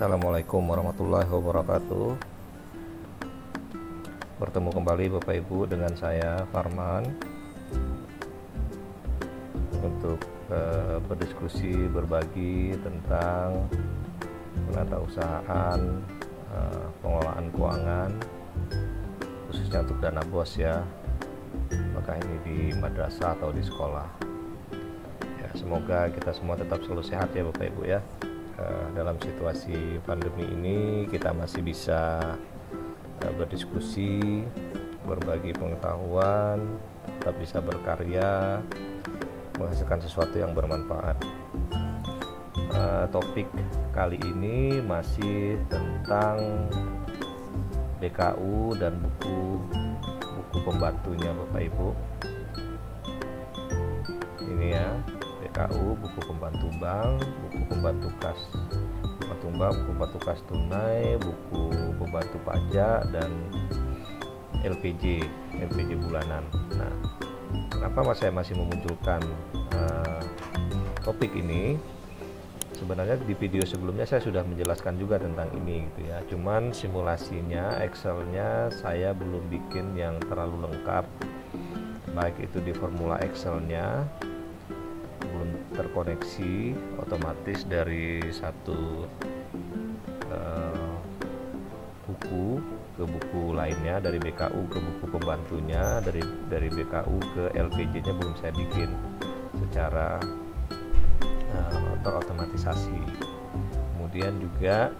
Assalamualaikum warahmatullahi wabarakatuh. Bertemu kembali Bapak Ibu dengan saya Farman untuk berdiskusi, berbagi tentang penatausahaan, pengelolaan keuangan khususnya untuk dana bos ya, apakah ini di madrasah atau di sekolah ya. Semoga kita semua tetap selalu sehat ya Bapak Ibu ya. Dalam situasi pandemi ini kita masih bisa berdiskusi, berbagi pengetahuan, tetap bisa berkarya, menghasilkan sesuatu yang bermanfaat. Topik kali ini masih tentang BKU dan buku pembantunya Bapak Ibu. Ini ya, BKU, buku pembantu bank, buku pembantu kas bank, buku pembantu kas tunai, buku pembantu pajak, dan LPJ bulanan. Nah, kenapa saya masih memunculkan topik ini? Sebenarnya di video sebelumnya saya sudah menjelaskan juga tentang ini gitu ya. Cuman simulasinya, Excelnya saya belum bikin yang terlalu lengkap. Baik itu di formula Excelnya belum terkoneksi otomatis dari satu buku ke buku lainnya, dari BKU ke buku pembantunya, dari BKU ke LPJ-nya belum saya bikin secara terotomatisasi. Kemudian juga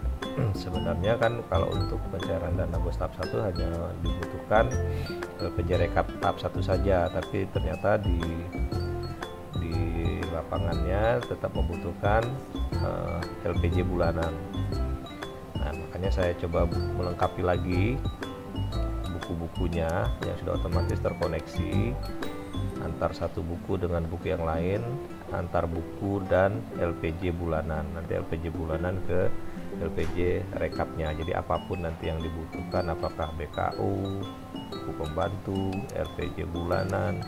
sebenarnya kan kalau untuk pencairan dana bos tahap 1 hanya dibutuhkan LPJ rekap tahap 1 saja, tapi ternyata di lapangannya tetap membutuhkan LPJ bulanan. Nah, makanya saya coba melengkapi lagi buku-bukunya yang sudah otomatis terkoneksi antar satu buku dengan buku yang lain, antar buku dan LPJ bulanan. Nanti LPJ bulanan ke LPJ rekapnya. Jadi apapun nanti yang dibutuhkan, apakah BKU, buku pembantu, LPJ bulanan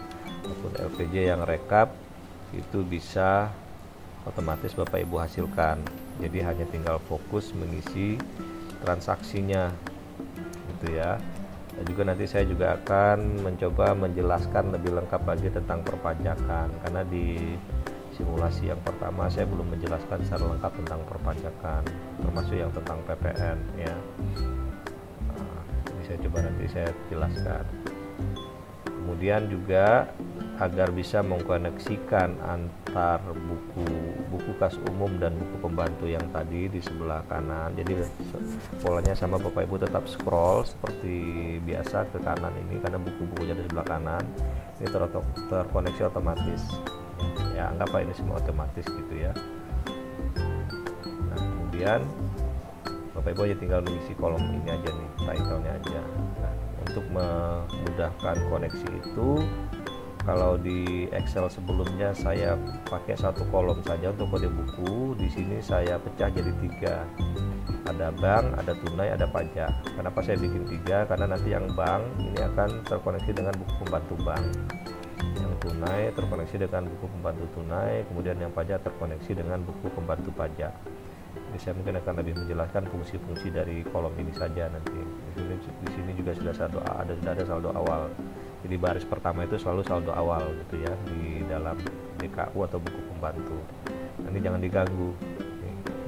maupun LPJ yang rekap, itu bisa otomatis Bapak Ibu hasilkan. Jadi hanya tinggal fokus mengisi transaksinya gitu ya. Dan juga nanti saya juga akan mencoba menjelaskan lebih lengkap lagi tentang perpajakan, karena di simulasi yang pertama saya belum menjelaskan secara lengkap tentang perpajakan, termasuk yang tentang PPN ya. Jadi saya coba nanti saya jelaskan. Kemudian juga agar bisa mengkoneksikan antar buku kas umum dan buku pembantu yang tadi di sebelah kanan. Jadi polanya sama Bapak Ibu, tetap scroll seperti biasa ke kanan ini karena buku-bukunya di sebelah kanan. Ini terkoneksi otomatis. Ya, anggap ini semua otomatis gitu ya. Nah, kemudian Bapak Ibu aja tinggal mengisi kolom ini aja nih, title-nya aja. Nah, untuk memudahkan koneksi itu, kalau di Excel sebelumnya saya pakai satu kolom saja untuk kode buku, di sini saya pecah jadi 3. Ada bank, ada tunai, ada pajak. Kenapa saya bikin 3? Karena nanti yang bank ini akan terkoneksi dengan buku pembantu bank, yang tunai terkoneksi dengan buku pembantu tunai, kemudian yang pajak terkoneksi dengan buku pembantu pajak. Jadi saya mungkin akan lebih menjelaskan fungsi-fungsi dari kolom ini saja nanti. Di sini juga sudah ada saldo awal. Jadi baris pertama itu selalu saldo awal gitu ya di dalam BKU atau buku pembantu. Nanti jangan diganggu.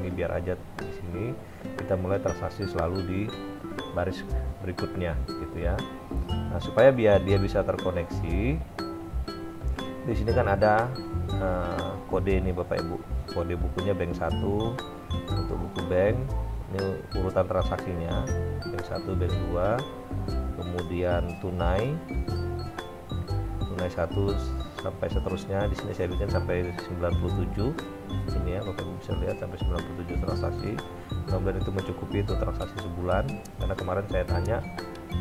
Ini biar aja di sini kita mulai transaksi selalu di baris berikutnya gitu ya. Nah, supaya biar dia bisa terkoneksi, di sini kan ada kode ini Bapak Ibu. Kode bukunya bank 1 untuk buku bank. Ini urutan transaksinya. Bank 1, bank 2, kemudian tunai 1 sampai seterusnya. Di sini saya bikin sampai 97. Ini ya, Bapak Ibu bisa lihat sampai 97 transaksi. Kemudian itu mencukupi itu transaksi sebulan. Karena kemarin saya tanya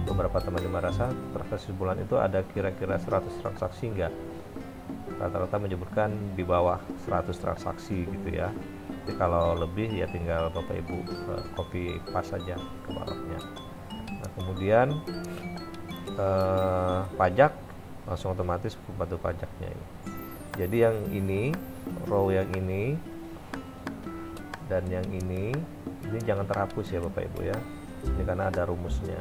beberapa teman di madrasah, transaksi sebulan itu ada kira-kira 100 transaksi enggak? Rata-rata menyebutkan di bawah 100 transaksi gitu ya. Jadi kalau lebih ya tinggal Bapak Ibu copy paste saja ke bawahnya. Nah, kemudian pajak langsung otomatis pembantu pajaknya ini. Jadi yang ini, row yang ini dan yang ini jangan terhapus ya Bapak Ibu ya, ini karena ada rumusnya,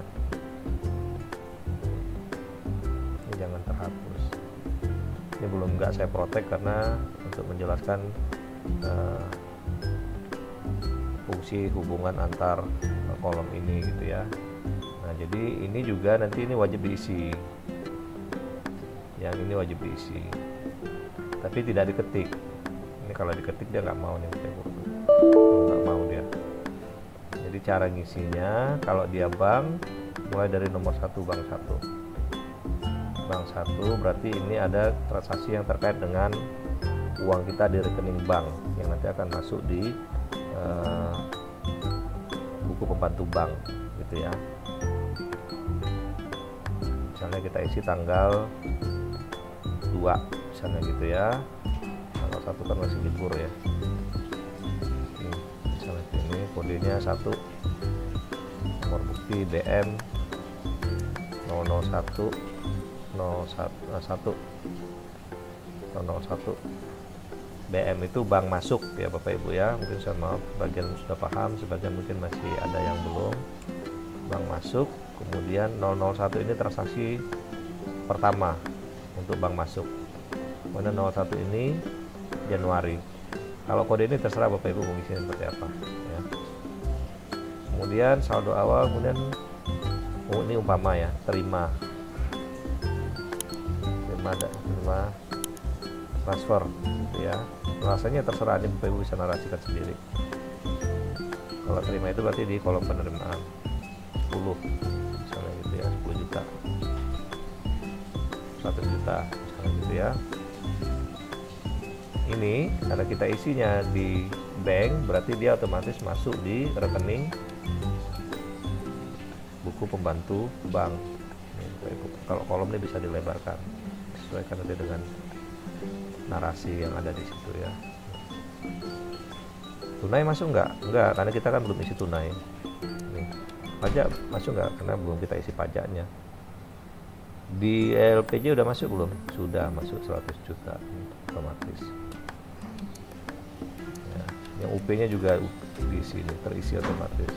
ini jangan terhapus. Ini belum nggak saya protek karena untuk menjelaskan fungsi hubungan antar kolom ini gitu ya. Nah jadi ini juga nanti ini wajib diisi, yang ini wajib diisi, tapi tidak diketik. Ini kalau diketik dia nggak mau nih Bapak Ibu, nggak mau dia. Jadi cara ngisinya kalau dia bank, mulai dari nomor 1 bank 1. Bank 1 berarti ini ada transaksi yang terkait dengan uang kita di rekening bank yang nanti akan masuk di buku pembantu bank gitu ya. Misalnya kita isi tanggal 2 misalnya gitu ya, tanggal 1 kan masih libur ya. Misalnya ini kodenya 1, nomor bukti BM 001 BM itu bank masuk ya Bapak Ibu ya. Mungkin saya maaf sebagian sudah paham, sebagian mungkin masih ada yang belum. Bank masuk, kemudian 001 ini transaksi pertama untuk bank masuk. Kemudian 01 ini Januari. Kalau kode ini terserah Bapak Ibu mau ngisinya seperti apa ya. Kemudian saldo awal, kemudian ini umpama ya, terima transfer gitu ya. Rasanya terserah, ini Bapak Ibu bisa narasikan sendiri. Kalau terima itu berarti di kolom penerimaan 10 misalnya gitu ya, 10 juta 1 juta misalnya gitu ya. Ini karena kita isinya di bank, berarti dia otomatis masuk di rekening buku pembantu bank. Kalau kolomnya bisa dilebarkan, sesuaikan nanti dengan narasi yang ada di situ ya. Tunai masuk nggak? Enggak, karena kita kan belum isi tunai. Nih, pajak masuk nggak? Karena belum kita isi pajaknya. Di LPJ udah masuk belum? Sudah masuk 100 juta otomatis. Ya, yang UP-nya juga di sini terisi otomatis.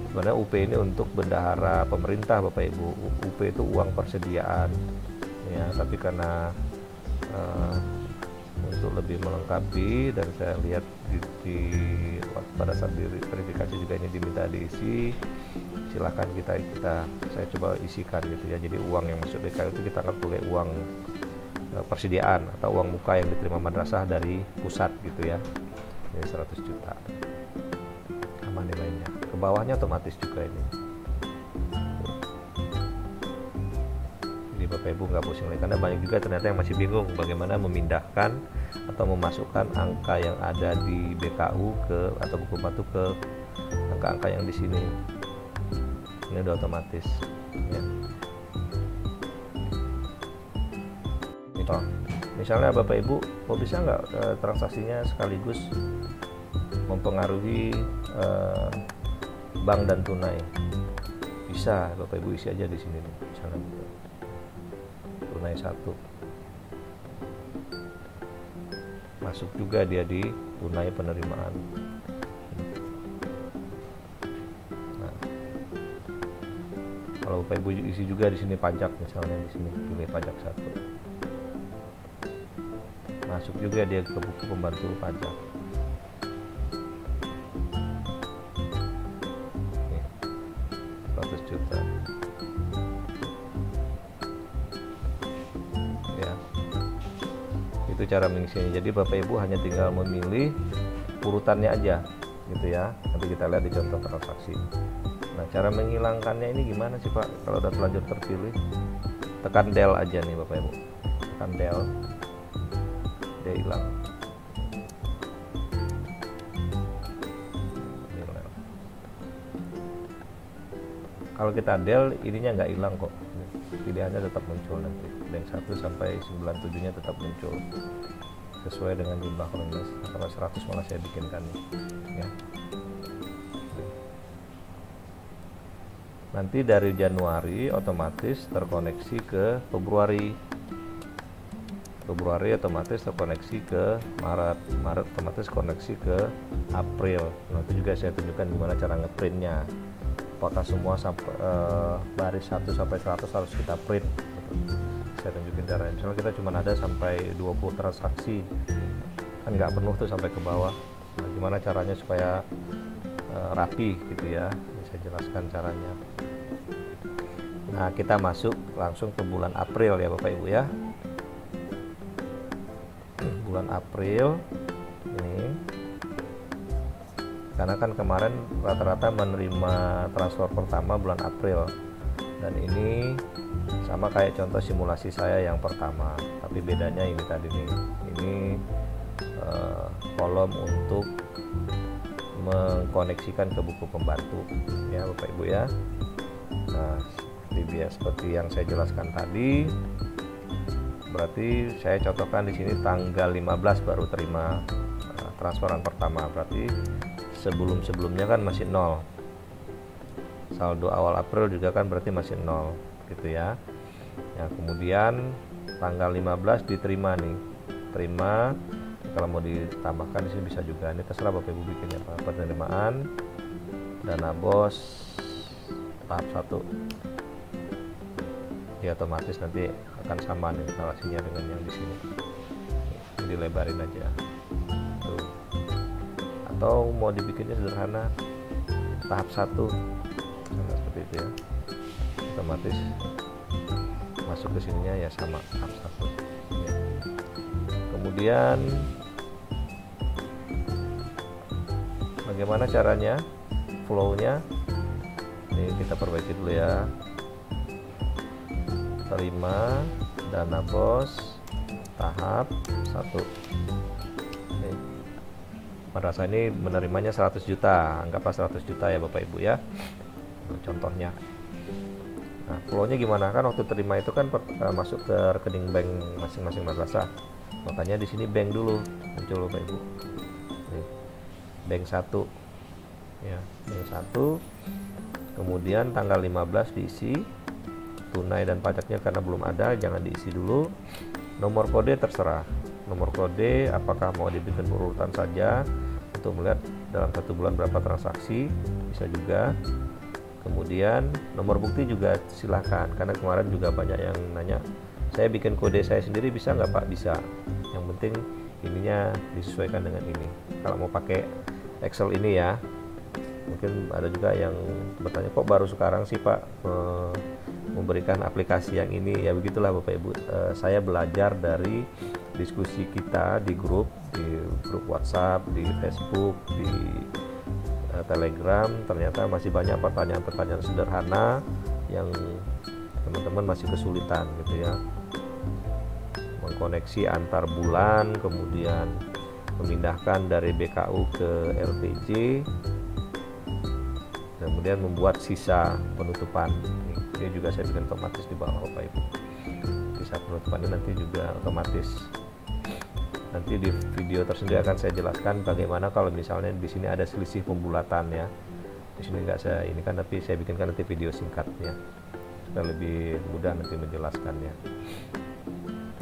Sebenarnya UP ini untuk bendahara pemerintah Bapak Ibu. UP itu uang persediaan. Ya, tapi karena untuk lebih melengkapi dan saya lihat pada saat verifikasi juga ini diminta diisi, silahkan saya coba isikan gitu ya. Jadi uang yang masuk BK itu kita anggap sebagai uang persediaan atau uang muka yang diterima madrasah dari pusat gitu ya. Jadi 100 juta sama nilainya, ke bawahnya otomatis juga ini. Bapak Ibu nggak pusing lagi, karena banyak juga ternyata yang masih bingung bagaimana memindahkan atau memasukkan angka yang ada di BKU atau buku pembantu ke angka-angka yang di sini. Ini udah otomatis ya. Misalnya Bapak Ibu mau bisa nggak transaksinya sekaligus mempengaruhi bank dan tunai? Bisa, Bapak Ibu isi aja di sini nih, misalnya gitu. Tunai 1 masuk juga dia di tunai penerimaan. Nah, kalau Bapak Ibu isi juga di sini pajak, misalnya di sini pilih pajak 1, masuk juga dia ke buku pembantu pajak. Nih, 100 juta. Itu cara mengisinya. Jadi Bapak Ibu hanya tinggal memilih urutannya aja gitu ya. Nanti kita lihat di contoh transaksi. Nah, cara menghilangkannya ini gimana sih Pak? Kalau udah terlanjur terpilih, tekan del aja nih Bapak Ibu, tekan del, dia hilang. Kalau kita del, ininya nggak hilang kok, pilihannya tetap muncul nanti. Bank 1 sampai 97-nya tetap muncul sesuai dengan jumlah kolomnya. Kalau 100 malah saya bikinkan ya. Nanti dari Januari otomatis terkoneksi ke Februari. Februari otomatis terkoneksi ke Maret, Maret otomatis koneksi ke April. Nanti juga saya tunjukkan gimana cara ngeprintnya, apakah semua sampai baris 1 sampai 100 harus kita print gitu. Saya tunjukin caranya. Misalnya kita cuma ada sampai 20 transaksi, kan nggak penuh tuh sampai ke bawah. Nah, gimana caranya supaya rapi gitu ya, ini saya jelaskan caranya. Nah, kita masuk langsung ke bulan April ya Bapak Ibu ya. Bulan April ini, karena kan kemarin rata-rata menerima transfer pertama bulan April, dan ini sama kayak contoh simulasi saya yang pertama, tapi bedanya ini tadi nih, ini kolom untuk mengkoneksikan ke buku pembantu ya Bapak Ibu ya. Nah, seperti yang saya jelaskan tadi, berarti saya contohkan di sini tanggal 15 baru terima transferan pertama, berarti sebelumnya kan masih 0. Saldo awal April juga kan berarti masih 0 gitu ya. Ya, kemudian tanggal 15 diterima nih. Terima, kalau mau ditambahkan di sini bisa juga. Ini terserah Bapak Ibu bikinnya Pak. Penerimaan dana bos tahap 1. Ya otomatis nanti akan sama nih relasinya dengan yang di sini. Ini dilebarin aja. Tuh. Atau mau dibikinnya sederhana, tahap 1. Nah, seperti itu ya. Otomatis masuk ke sininya ya sama tahap 1. Ya. Kemudian bagaimana caranya, flow-nya? Ini kita perbaiki dulu ya. Terima dana bos tahap 1. Nih, merasa ini menerimanya 100 juta, anggaplah 100 juta ya Bapak Ibu ya, contohnya. Nah, flow-nya gimana? Kan waktu terima itu kan masuk ke rekening bank masing-masing madrasah, makanya di sini bank dulu muncul Bapak Ibu. Nih, bank 1 ya, bank 1. Kemudian tanggal 15 diisi. Tunai dan pajaknya karena belum ada, jangan diisi dulu. Nomor kode terserah, nomor kode apakah mau dibikin urutan saja untuk melihat dalam 1 bulan berapa transaksi, bisa juga. Kemudian nomor bukti juga silahkan, karena kemarin juga banyak yang nanya, saya bikin kode saya sendiri bisa nggak Pak? Bisa, yang penting ininya disesuaikan dengan ini. Kalau mau pakai Excel ini ya, mungkin ada juga yang bertanya, kok baru sekarang sih Pak memberikan aplikasi yang ini? Ya begitulah Bapak Ibu, saya belajar dari diskusi kita di grup WhatsApp, di Facebook, di Telegram. Ternyata masih banyak pertanyaan-pertanyaan sederhana yang teman-teman masih kesulitan gitu ya, mengkoneksi antar bulan, kemudian memindahkan dari BKU ke LPJ, kemudian membuat sisa penutupan. Ini juga saya bikin otomatis di bawah Bapak Ibu. Sisa penutupan ini nanti juga otomatis. Nanti di video tersendiri akan saya jelaskan bagaimana kalau misalnya di sini ada selisih pembulatan ya. Di sini nggak saya ini kan, tapi saya bikinkan nanti video singkatnya supaya lebih mudah nanti menjelaskannya.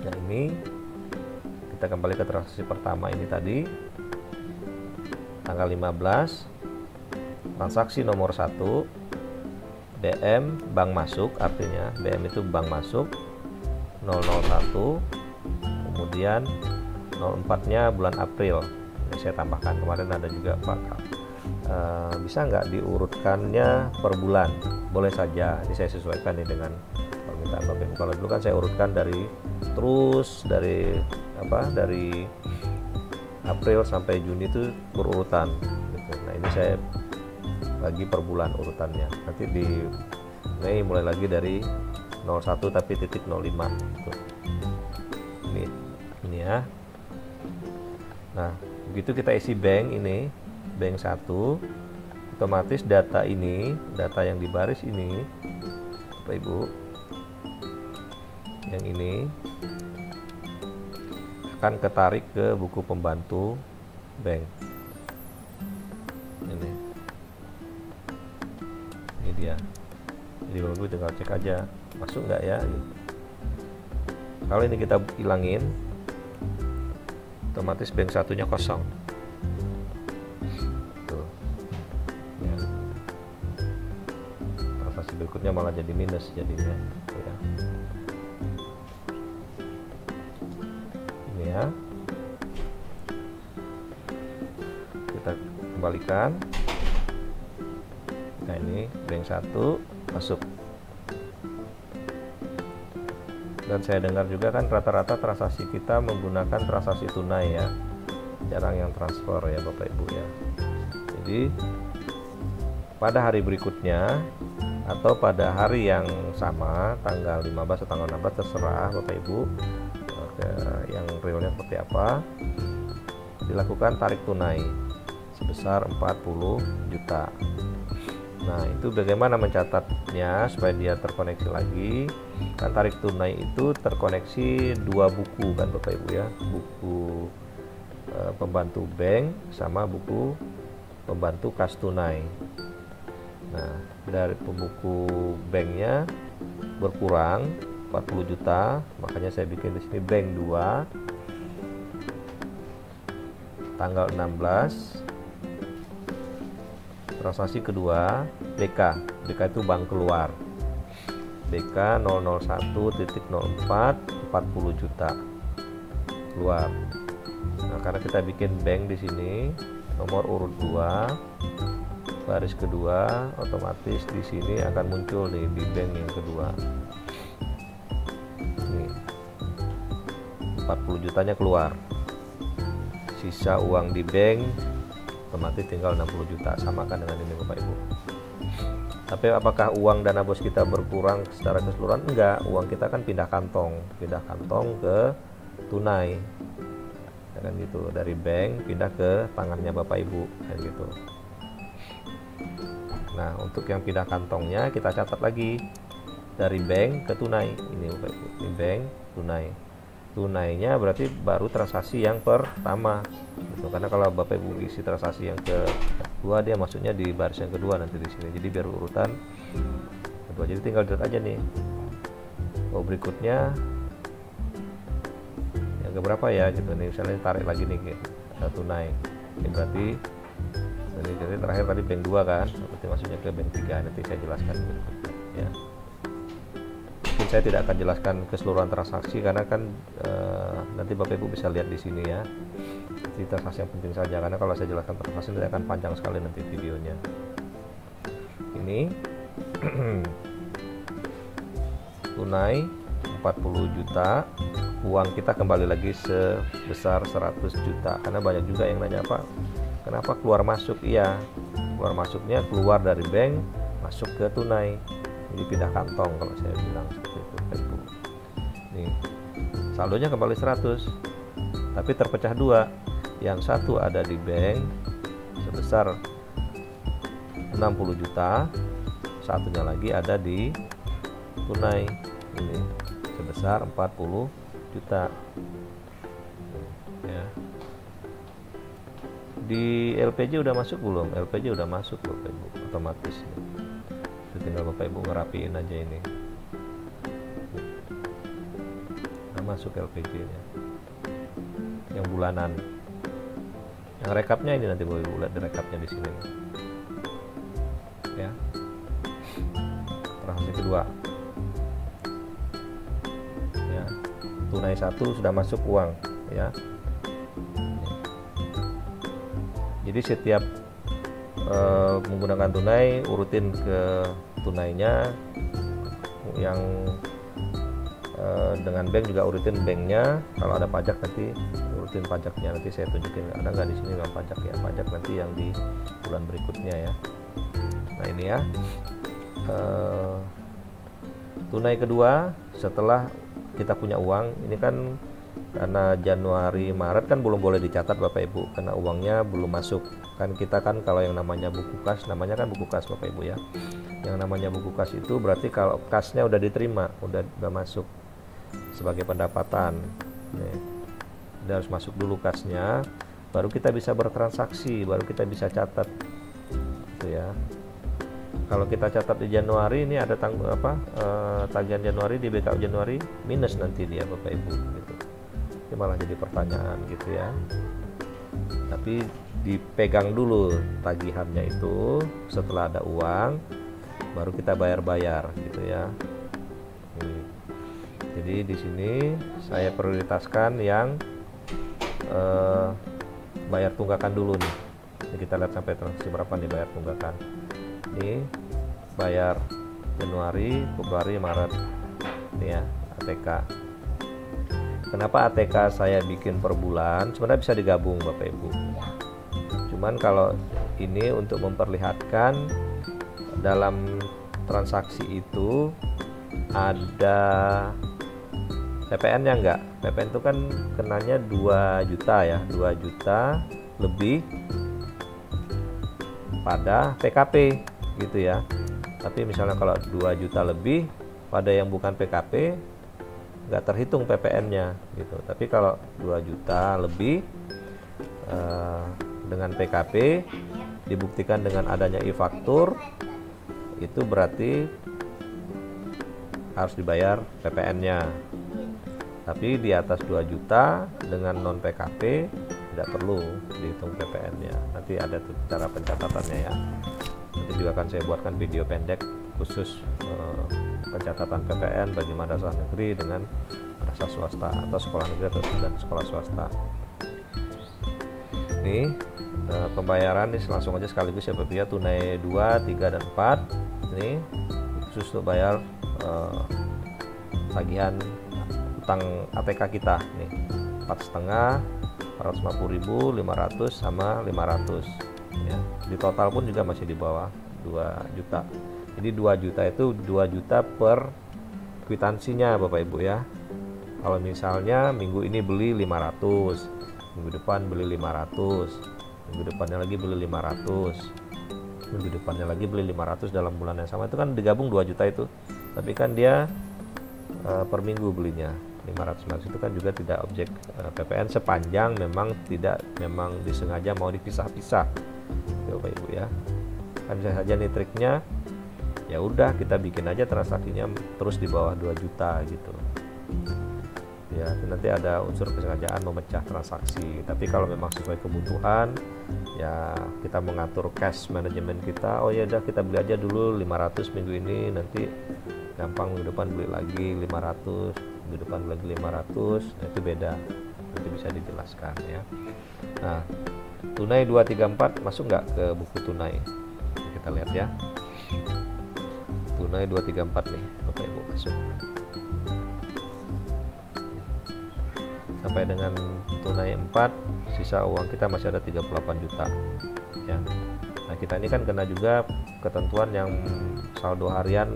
Nah, ini kita kembali ke transaksi pertama ini tadi, tanggal 15, transaksi nomor 1, BM bank masuk, artinya BM itu bank masuk 001, kemudian 04 nya bulan April. Ini saya tambahkan, kemarin ada juga Pak, bisa nggak diurutkannya per bulan? Boleh saja, ini saya sesuaikan nih dengan permintaan Bapak Ibu. Kalau dulu kan saya urutkan dari April sampai Juni itu berurutan gitu. Nah, ini saya bagi per bulan urutannya. Nanti di Mei mulai lagi dari 01 tapi titik 05 gitu. Ini ya. Nah, begitu kita isi bank ini, bank 1, otomatis data ini, data yang di baris ini Bapak Ibu, yang ini akan ketarik ke buku pembantu bank. Ini dia. Jadi Bapak Ibu tinggal cek aja masuk nggak ya gitu. Kalau ini kita hilangin, otomatis bank satunya kosong. Tuh. Ya. Transaksi berikutnya malah jadi minus jadinya. Ya. Ini ya. Kita kembalikan. Nah ini bank 1 masuk. Dan saya dengar juga kan rata-rata transaksi kita menggunakan transaksi tunai ya, jarang yang transfer ya Bapak Ibu ya. Jadi pada hari berikutnya atau pada hari yang sama, tanggal 15 atau tanggal 16 terserah Bapak Ibu yang realnya seperti apa, dilakukan tarik tunai sebesar 40 juta. Nah itu bagaimana mencatatnya supaya dia terkoneksi lagi. Kan tarik tunai itu terkoneksi 2 buku kan Bapak Ibu ya, buku pembantu bank sama buku pembantu kas tunai. Nah dari buku banknya berkurang 40 juta, makanya saya bikin di sini bank 2 tanggal 16. Transaksi kedua BK itu bank keluar, BK 001.04 40 juta keluar. Nah, karena kita bikin bank di sini nomor urut 2 baris kedua, otomatis di sini akan muncul nih di bank yang kedua. Nih 40 jutanya keluar, sisa uang di bank otomatis tinggal 60 juta, samakan dengan ini Bapak Ibu. Tapi apakah uang dana bos kita berkurang secara keseluruhan? Enggak, uang kita kan pindah kantong ke tunai, ya kan gitu, dari bank pindah ke tangannya Bapak Ibu, kayak gitu. Nah untuk yang pindah kantongnya kita catat lagi dari bank ke tunai, ini Bapak Ibu, ini bank tunai. Tunainya berarti baru transaksi yang pertama gitu. Karena kalau Bapak Ibu isi transaksi yang kedua, dia masuknya di baris yang kedua nanti di sini. Jadi biar urutan kedua. Jadi tinggal lihat aja nih. Oh berikutnya yang keberapa ya gitu nih. Misalnya tarik lagi nih tunai. Ini berarti ini jadi terakhir tadi bank 2 kan. Berarti masuknya ke bank 3. Nanti saya jelaskan ya. Mungkin saya tidak akan jelaskan keseluruhan transaksi karena kan nanti Bapak Ibu bisa lihat di sini ya. Jadi transaksi yang penting saja, karena kalau saya jelaskan transaksi nanti akan panjang sekali nanti videonya. Ini tunai 40 juta, uang kita kembali lagi sebesar 100 juta. Karena banyak juga yang nanya Pak, kenapa keluar masuk? Iya, keluar masuknya keluar dari bank masuk ke tunai. Jadi pindah kantong kalau saya bilang seperti itu. Nih, saldonya kembali 100, tapi terpecah dua. Yang satu ada di bank sebesar 60 juta, satunya lagi ada di tunai ini sebesar 40 juta. Ya. Di LPJ udah masuk belum? LPJ udah masuk Bapak Ibu, otomatis nih. Tinggal Bapak Ibu ngerapiin aja ini. Nah, masuk LPG nya yang bulanan, yang rekapnya ini nanti Bapak Ibu lihat di rekapnya di sini ya. Transaksi kedua ya, tunai 1 sudah masuk uang ya. Jadi setiap menggunakan tunai urutin ke tunainya, yang dengan bank juga urutin banknya. Kalau ada pajak nanti urutin pajaknya, nanti saya tunjukin ada nggak di sini nggak pajak ya, pajak nanti yang di bulan berikutnya ya. Nah ini ya tunai kedua setelah kita punya uang. Ini kan karena Januari Maret kan belum boleh dicatat Bapak Ibu karena uangnya belum masuk. Kan kita kan kalau yang namanya buku kas, namanya kan buku kas Bapak Ibu ya. Yang namanya buku kas itu berarti kalau kasnya udah diterima, udah masuk sebagai pendapatan. Nih, udah harus masuk dulu kasnya, baru kita bisa bertransaksi, baru kita bisa catat. Itu ya. Kalau kita catat di Januari ini ada tagihan Januari di BKU Januari minus nanti dia Bapak Ibu gitu. Ini malah jadi pertanyaan gitu ya. Tapi dipegang dulu tagihannya itu, setelah ada uang baru kita bayar gitu ya. Jadi di sini saya prioritaskan yang bayar tunggakan dulu nih. Ini kita lihat sampai transaksi berapa nih bayar tunggakan. Ini bayar Januari, Februari, Maret. Ini ya ATK. Kenapa ATK saya bikin per bulan? Sebenarnya bisa digabung Bapak Ibu. Cuman kalau ini untuk memperlihatkan dalam transaksi itu ada PPN-nya enggak? PPN itu kan kenanya 2 juta ya, 2 juta lebih pada PKP gitu ya. Tapi misalnya kalau 2 juta lebih pada yang bukan PKP nggak terhitung PPN-nya gitu. Tapi kalau 2 juta lebih dengan PKP dibuktikan dengan adanya e-faktur, itu berarti harus dibayar PPN-nya. Tapi di atas 2 juta dengan non PKP tidak perlu dihitung PPN-nya. Nanti ada tuh cara pencatatannya ya. Nanti juga akan saya buatkan video pendek khusus pencatatan PPN bagi madrasah negeri dengan madrasah swasta atau sekolah negeri dan sekolah swasta. Ini pembayaran ini langsung aja sekaligus ya Bapak ya, tunai 2, 3 dan 4. Ini khusus untuk bayar tagihan utang ATK kita nih, 4,5, 450.000, 500 sama 500 ya. Di total pun juga masih di bawah 2 juta. Jadi 2 juta itu 2 juta per kwitansinya Bapak Ibu ya. Kalau misalnya minggu ini beli 500, minggu depan beli 500, minggu depannya lagi beli 500, minggu depannya lagi beli 500 dalam bulan yang sama, itu kan digabung 2 juta itu. Tapi kan dia per minggu belinya 500, itu kan juga tidak objek PPN sepanjang memang tidak disengaja mau dipisah-pisah ya Bapak Ibu ya. Kan bisa saja nih triknya, ya udah kita bikin aja transaksinya terus di bawah 2 juta gitu ya. Nanti ada unsur kesengajaan memecah transaksi. Tapi kalau memang sesuai kebutuhan ya, kita mengatur cash manajemen kita, oh ya udah kita beli aja dulu 500 minggu ini, nanti gampang minggu depan beli lagi 500, minggu depan beli lagi 500. Nah, itu beda, nanti bisa dijelaskan ya. Nah, tunai 234 masuk nggak ke buku tunai? Kita lihat ya. Tunai 234 nih Bapak Ibu masuk. Sampai dengan tunai 4, sisa uang kita masih ada 38 juta ya. Nah, kita ini kan kena juga ketentuan yang saldo harian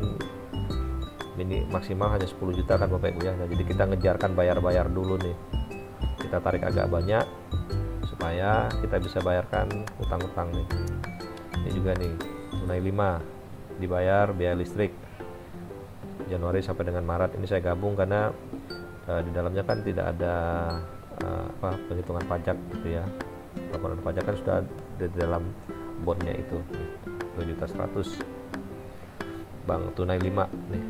maksimal hanya 10 juta kan Bapak Ibu ya. Nah, jadi kita ngejarkan bayar-bayar dulu nih. Kita tarik agak banyak supaya kita bisa bayarkan utang-utang nih. Ini juga nih tunai 5 dibayar biaya listrik Januari sampai dengan Maret. Ini saya gabung karena di dalamnya kan tidak ada penghitungan pajak gitu ya. Laporan pajak kan sudah di dalam bondnya itu 2.100.000. Bank tunai 5 nih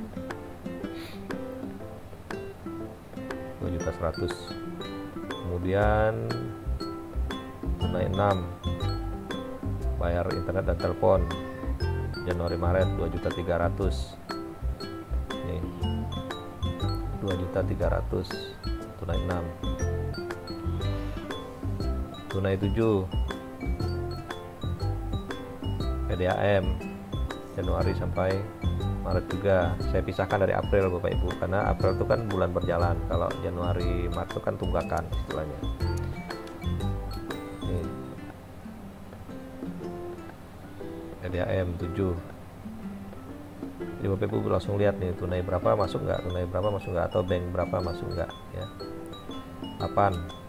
2.100.000. Kemudian tunai 6 bayar internet dan telepon Januari Maret 2.300.000 nih, 2.300.000 tunai 6. Tunai 7 PDAM Januari sampai Maret juga. Saya pisahkan dari April Bapak Ibu, karena April itu kan bulan berjalan. Kalau Januari Maret itu kan tunggakan istilahnya. Nih. PDAM 7. Jadi Bapak Ibu langsung lihat nih tunai berapa masuk nggak, tunai berapa masuk nggak, atau bank berapa masuk nggak ya. 8.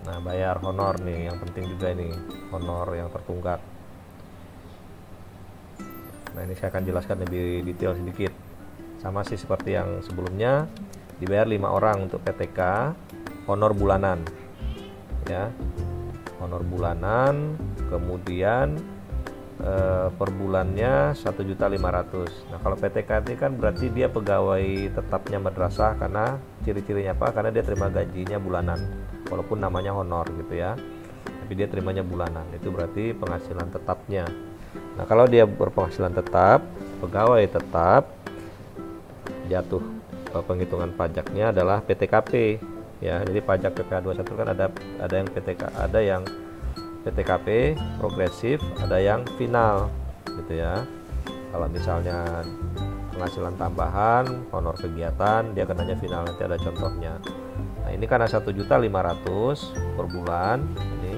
Nah, bayar honor nih yang penting juga ini, honor yang tertunggak. Nah, ini saya akan jelaskan lebih detail sedikit. Sama sih seperti yang sebelumnya, dibayar 5 orang untuk PTK, honor bulanan ya, honor bulanan. Kemudian per bulannya 1.500.000. Nah, kalau PTKT kan berarti dia pegawai tetapnya madrasah, karena ciri-cirinya apa? Karena dia terima gajinya bulanan, walaupun namanya honor gitu ya, tapi dia terimanya bulanan. Itu berarti penghasilan tetapnya. Nah, kalau dia berpenghasilan tetap, pegawai tetap, jatuh penghitungan pajaknya adalah PTKP ya. Jadi pajak PPh 21 kan ada yang ada yang PTKP progresif, ada yang final gitu ya. Kalau misalnya penghasilan tambahan, honor kegiatan, dia kenanya final, nanti ada contohnya. Nah, ini karena 1.500.000 per bulan ini.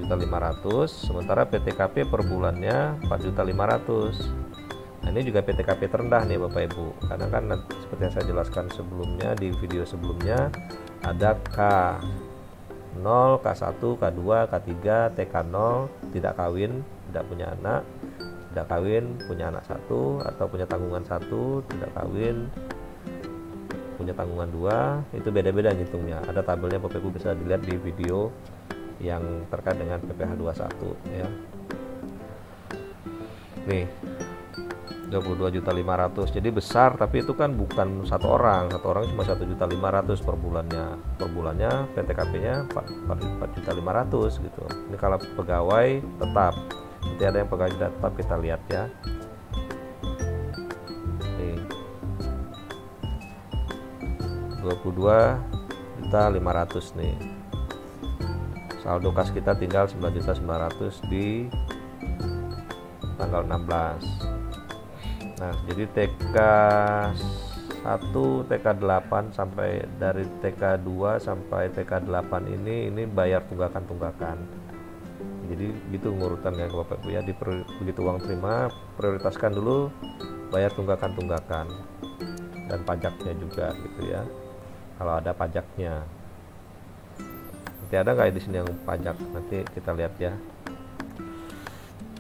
1.500.000, sementara PTKP per bulannya 4.500.000. Nah, ini juga PTKP terendah nih Bapak Ibu, karena kan seperti yang saya jelaskan sebelumnya di video sebelumnya, ada K0, K1, K2, K3, TK0, tidak kawin, tidak punya anak, tidak kawin, punya anak 1, atau punya tanggungan 1, tidak kawin, punya tanggungan 2, itu beda-beda ngitungnya. Ada tabelnya Bapak Ibu, bisa dilihat di video yang terkait dengan PPh 21 ya. Nih 22.500.000, jadi besar, tapi itu kan bukan satu orang cuma 1.500.000 per bulannya PTKP-nya 4.500.000 gitu. Ini kalau pegawai tetap, nanti ada yang pegawai tetap, kita lihat ya. Nih 22.500.000 nih, saldo kas kita tinggal 9.900.000 di tanggal 16. Nah, jadi TK1, TK8 sampai dari TK2 sampai TK8 ini bayar tunggakan. Jadi gitu ngurutan ya Bapak Ibu ya. Begitu uang terima, prioritaskan dulu bayar tunggakan dan pajaknya juga gitu ya. Kalau ada pajaknya. Nanti ada nggak di sini yang pajak? Nanti kita lihat ya.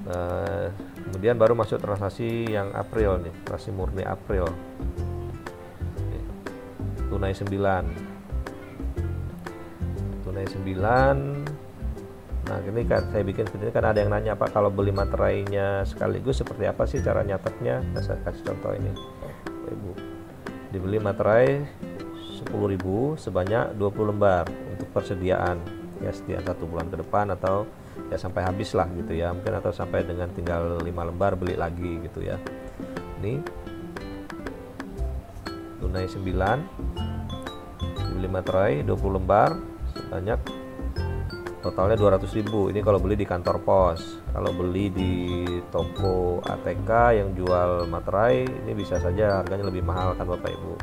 Nah, kemudian baru masuk transaksi yang April nih, transaksi murni April. Tunai 9. Nah, ini kan saya bikin video kan, ada yang nanya Pak, kalau beli materainya sekaligus seperti apa sih cara nyatetnya? Nah, saya kasih contoh ini Ibu. Dibeli materai 10.000 sebanyak 20 lembar untuk persediaan ya, setiap 1 bulan ke depan, atau ya sampai habis lah gitu ya, mungkin, atau sampai dengan tinggal 5 lembar beli lagi gitu ya. Ini tunai 9, dibeli materai 20 lembar sebanyak totalnya 200.000. Ini kalau beli di kantor pos. Kalau beli di toko ATK yang jual materai, ini bisa saja harganya lebih mahal kan Bapak Ibu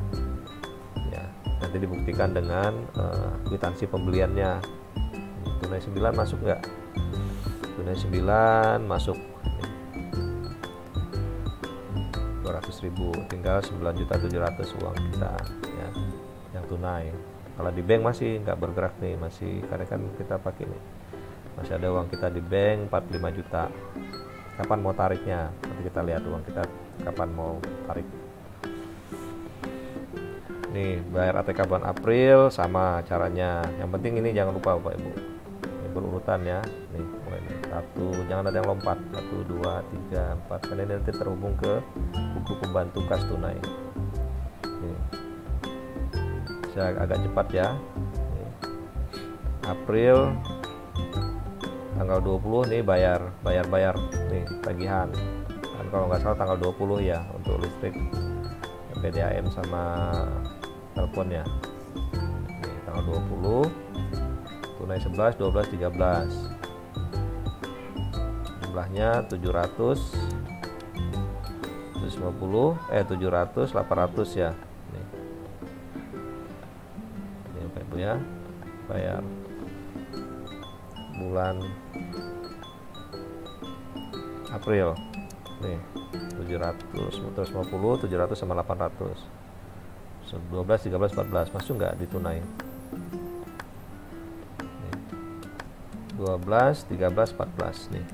ya. Nanti dibuktikan dengan kwitansi pembeliannya. Tunai 9 masuk nggak? Tunai 9 masuk 200.000, tinggal 9.700.000 uang kita ya, yang tunai. Kalau di bank masih nggak bergerak nih, masih, karena kan kita pakai nih, masih ada uang kita di bank 45 juta. Kapan mau tariknya? Nanti kita lihat uang kita kapan mau tarik. Nih bayar ATK bulan April sama caranya. Yang penting ini jangan lupa Bapak Ibu, ini berurutan ya. Nih mulai nih. 1, jangan ada yang lompat. 1, 2, 3, 4. Karena ini nanti terhubung ke buku pembantu kas tunai. Nih. Saya agak cepat ya. Nih. April tanggal 20 nih bayar nih tagihan. Dan kalau nggak salah tanggal 20 ya untuk listrik, PDAM sama teleponnya. Nih, tanggal 20 tunai 11, 12, 13. Jumlahnya 700, 800 ya. Nih. Ini Bapak Ibu ya, bayar bulan April nih 750, 700 sama 800, 12, 13, 14 masuk nggak ditunai? Nih. 12, 13, 14 nih.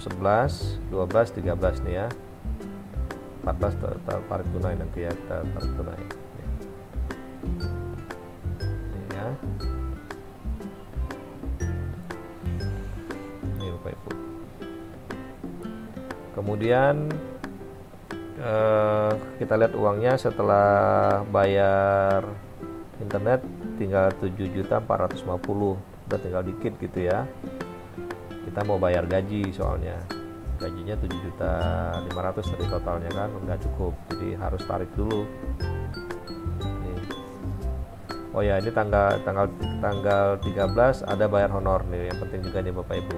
11, 12, 13 nih ya. 14 tarik tunai nanti ya, kita tarik tunai. Nih. ya. Ini Bapak Ibu. Kemudian kita lihat uangnya setelah bayar internet tinggal 7.450.000, udah tinggal dikit gitu ya. Kita mau bayar gaji, soalnya gajinya 7.500.000 dari totalnya kan nggak cukup, jadi harus tarik dulu. Nih. Oh ya, ini tanggal 13 ada bayar honor nih, yang penting juga nih Bapak Ibu.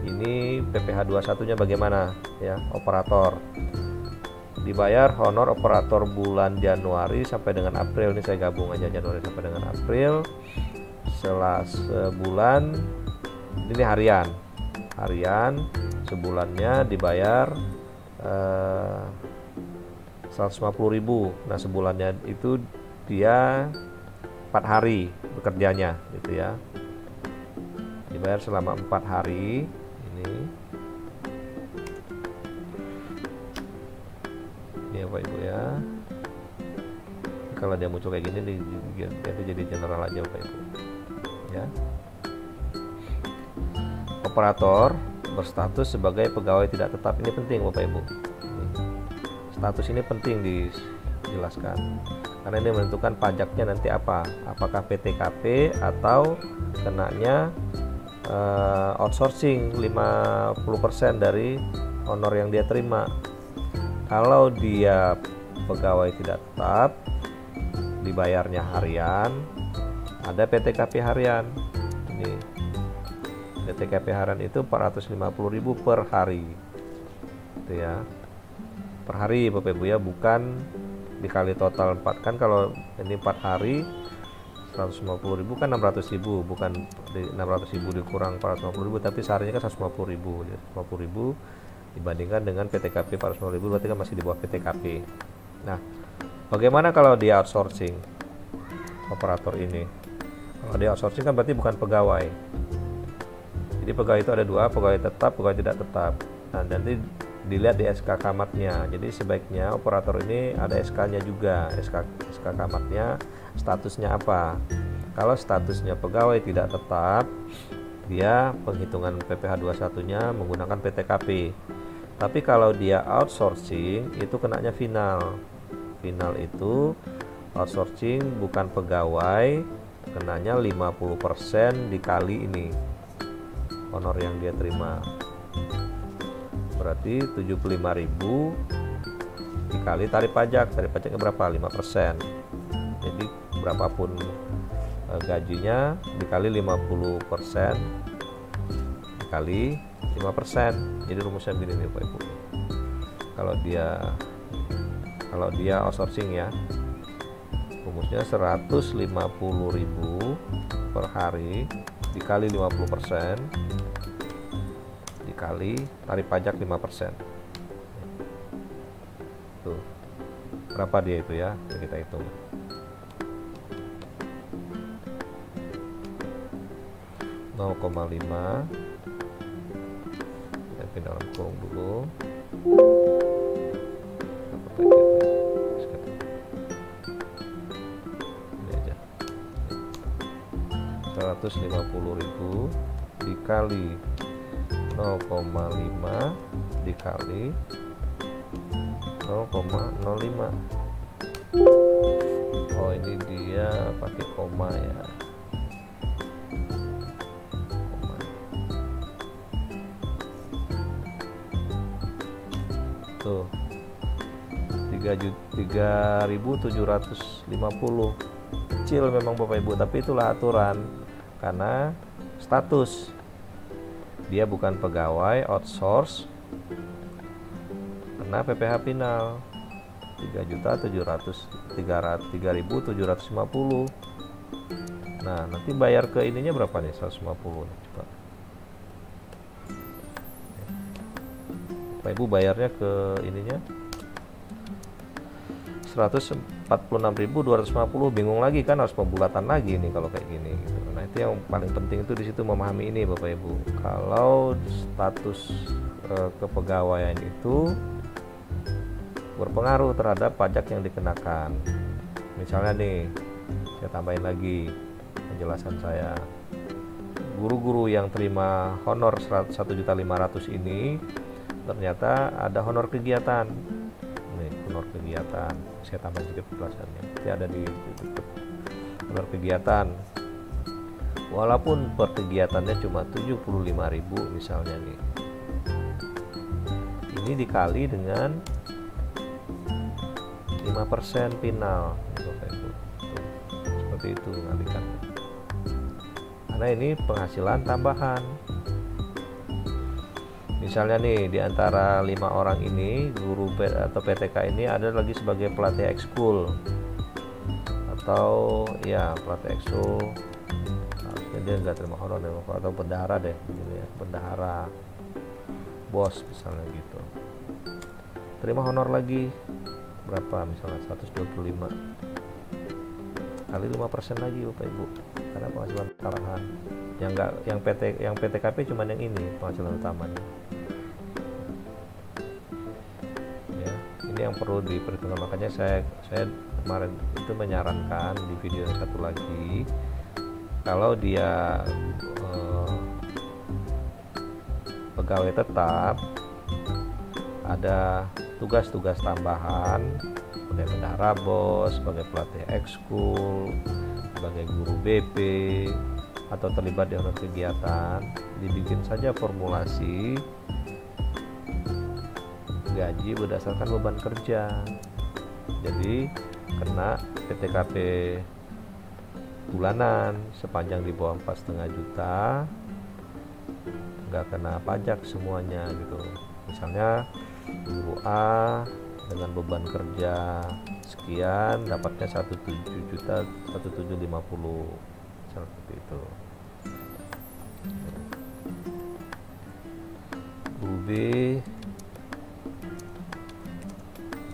Ini PPh 21-nya bagaimana ya, operator. Dibayar honor operator bulan Januari sampai dengan April. Ini saya gabung aja Januari sampai dengan April. Setelah sebulan, ini harian sebulannya dibayar 150.000. Nah, sebulannya itu dia 4 hari bekerjanya gitu ya. Dibayar selama 4 hari. Ini ya Pak Ibu ya. Kalau dia muncul kayak gini itu jadi general aja Pak Ibu ya. Operator berstatus sebagai pegawai tidak tetap, ini penting Bapak Ibu. Status ini penting dijelaskan karena ini menentukan pajaknya nanti apakah PTKP atau kenanya outsourcing 50% dari honor yang dia terima. Kalau dia pegawai tidak tetap, dibayarnya harian, ada PTKP harian. Ini PTKP harian itu 450.000 per hari, itu ya, per hari Bapak Ibu ya, bukan dikali total 4 kan. Kalau ini 4 hari 150.000 kan 600.000, bukan 600.000 dikurang 450.000, tapi seharinya kan 150.000. 150.000 dibandingkan dengan PTKP 450.000 berarti kan masih di bawah PTKP. Nah, bagaimana kalau dia outsourcing operator ini? Kalau dia outsourcing kan berarti bukan pegawai. Jadi pegawai itu ada dua, pegawai tetap, pegawai tidak tetap. Nah, nanti dilihat di SK Camatnya. Jadi sebaiknya operator ini ada SK-nya juga, SK Camatnya statusnya apa. Kalau statusnya pegawai tidak tetap, dia penghitungan PPh 21-nya menggunakan PTKP. Tapi kalau dia outsourcing itu kenanya final. Final itu outsourcing bukan pegawai, kenanya 50% dikali ini honor yang dia terima. Berarti 75.000 dikali tarif pajak. Tarif pajaknya berapa? 5%. Jadi berapapun gajinya dikali 50% dikali 5%. Jadi rumusnya begini nih Pak Ibu. Kalau dia outsourcing ya, rumusnya 150.000 per hari dikali 50% dikali tarif pajak 5%. Tuh. Berapa dia itu ya? Kita hitung. 0,5, tapi dalam kurung dulu. Ini aja. 150.000 dikali 0,5 dikali 0,05. Oh, ini dia pakai koma ya. Tuh 3.750. Kecil memang Bapak Ibu, tapi itulah aturan karena status dia bukan pegawai, outsource, kena PPh final 3.750. Nah, nanti bayar ke ininya berapa nih? 150. Coba. Bapak Ibu bayarnya ke ininya 146.250. Bingung lagi kan, harus pembulatan lagi nih kalau kayak gini gitu. Nah, itu yang paling penting itu di situ memahami ini Bapak Ibu. Kalau status kepegawaian itu berpengaruh terhadap pajak yang dikenakan. Misalnya nih, saya tambahin lagi penjelasan saya. Guru-guru yang terima honor 1.500.000 ini ternyata ada honor kegiatan. Nih, honor kegiatan. Saya tambah sedikit penjelasannya. Nanti ada di YouTube. Honor kegiatan. Walaupun per kegiatannya cuma 75.000 misalnya nih. Ini dikali dengan 5% final. Seperti itu ngalikan. Karena ini penghasilan tambahan. Misalnya nih di antara 5 orang ini guru atau PTK ini ada lagi sebagai pelatih ekskul atau ya pelatih ekskul, harusnya dia nggak terima honor atau bendahara deh, ya, bendahara bos misalnya gitu. Terima honor lagi berapa misalnya 125 kali 5% lagi Bapak Ibu, karena penghasilan tambahan yang PTKP cuma yang ini penghasilan utamanya ya. Ini yang perlu diperhitungkan, makanya saya kemarin itu menyarankan di video yang satu lagi, kalau dia pegawai tetap ada tugas-tugas tambahan sebagai bendahara bos, sebagai pelatih ekskul, sebagai guru BP, atau terlibat di honor kegiatan, dibikin saja formulasi gaji berdasarkan beban kerja. Jadi kena PTKP bulanan sepanjang di bawah 4,5 juta, nggak kena pajak semuanya gitu. Misalnya guru A dengan beban kerja sekian dapatnya 1.750.000 seperti itu. Guru B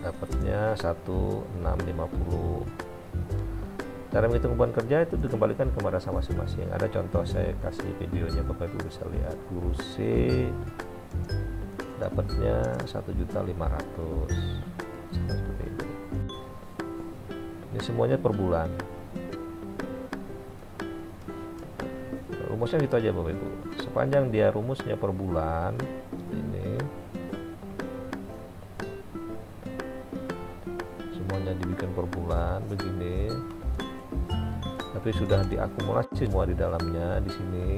dapatnya 1.650. Cara menghitung beban kerja itu dikembalikan kepada masing-masing. Ada contoh, saya kasih videonya, Bapak Ibu bisa lihat. Guru C dapatnya 1.500.000 seperti itu. Ini semuanya per bulan. Rumusnya gitu aja Bapak Ibu. Sepanjang dia rumusnya per bulan, ini semuanya dibikin per bulan begini. Tapi sudah diakumulasi semua di dalamnya di sini.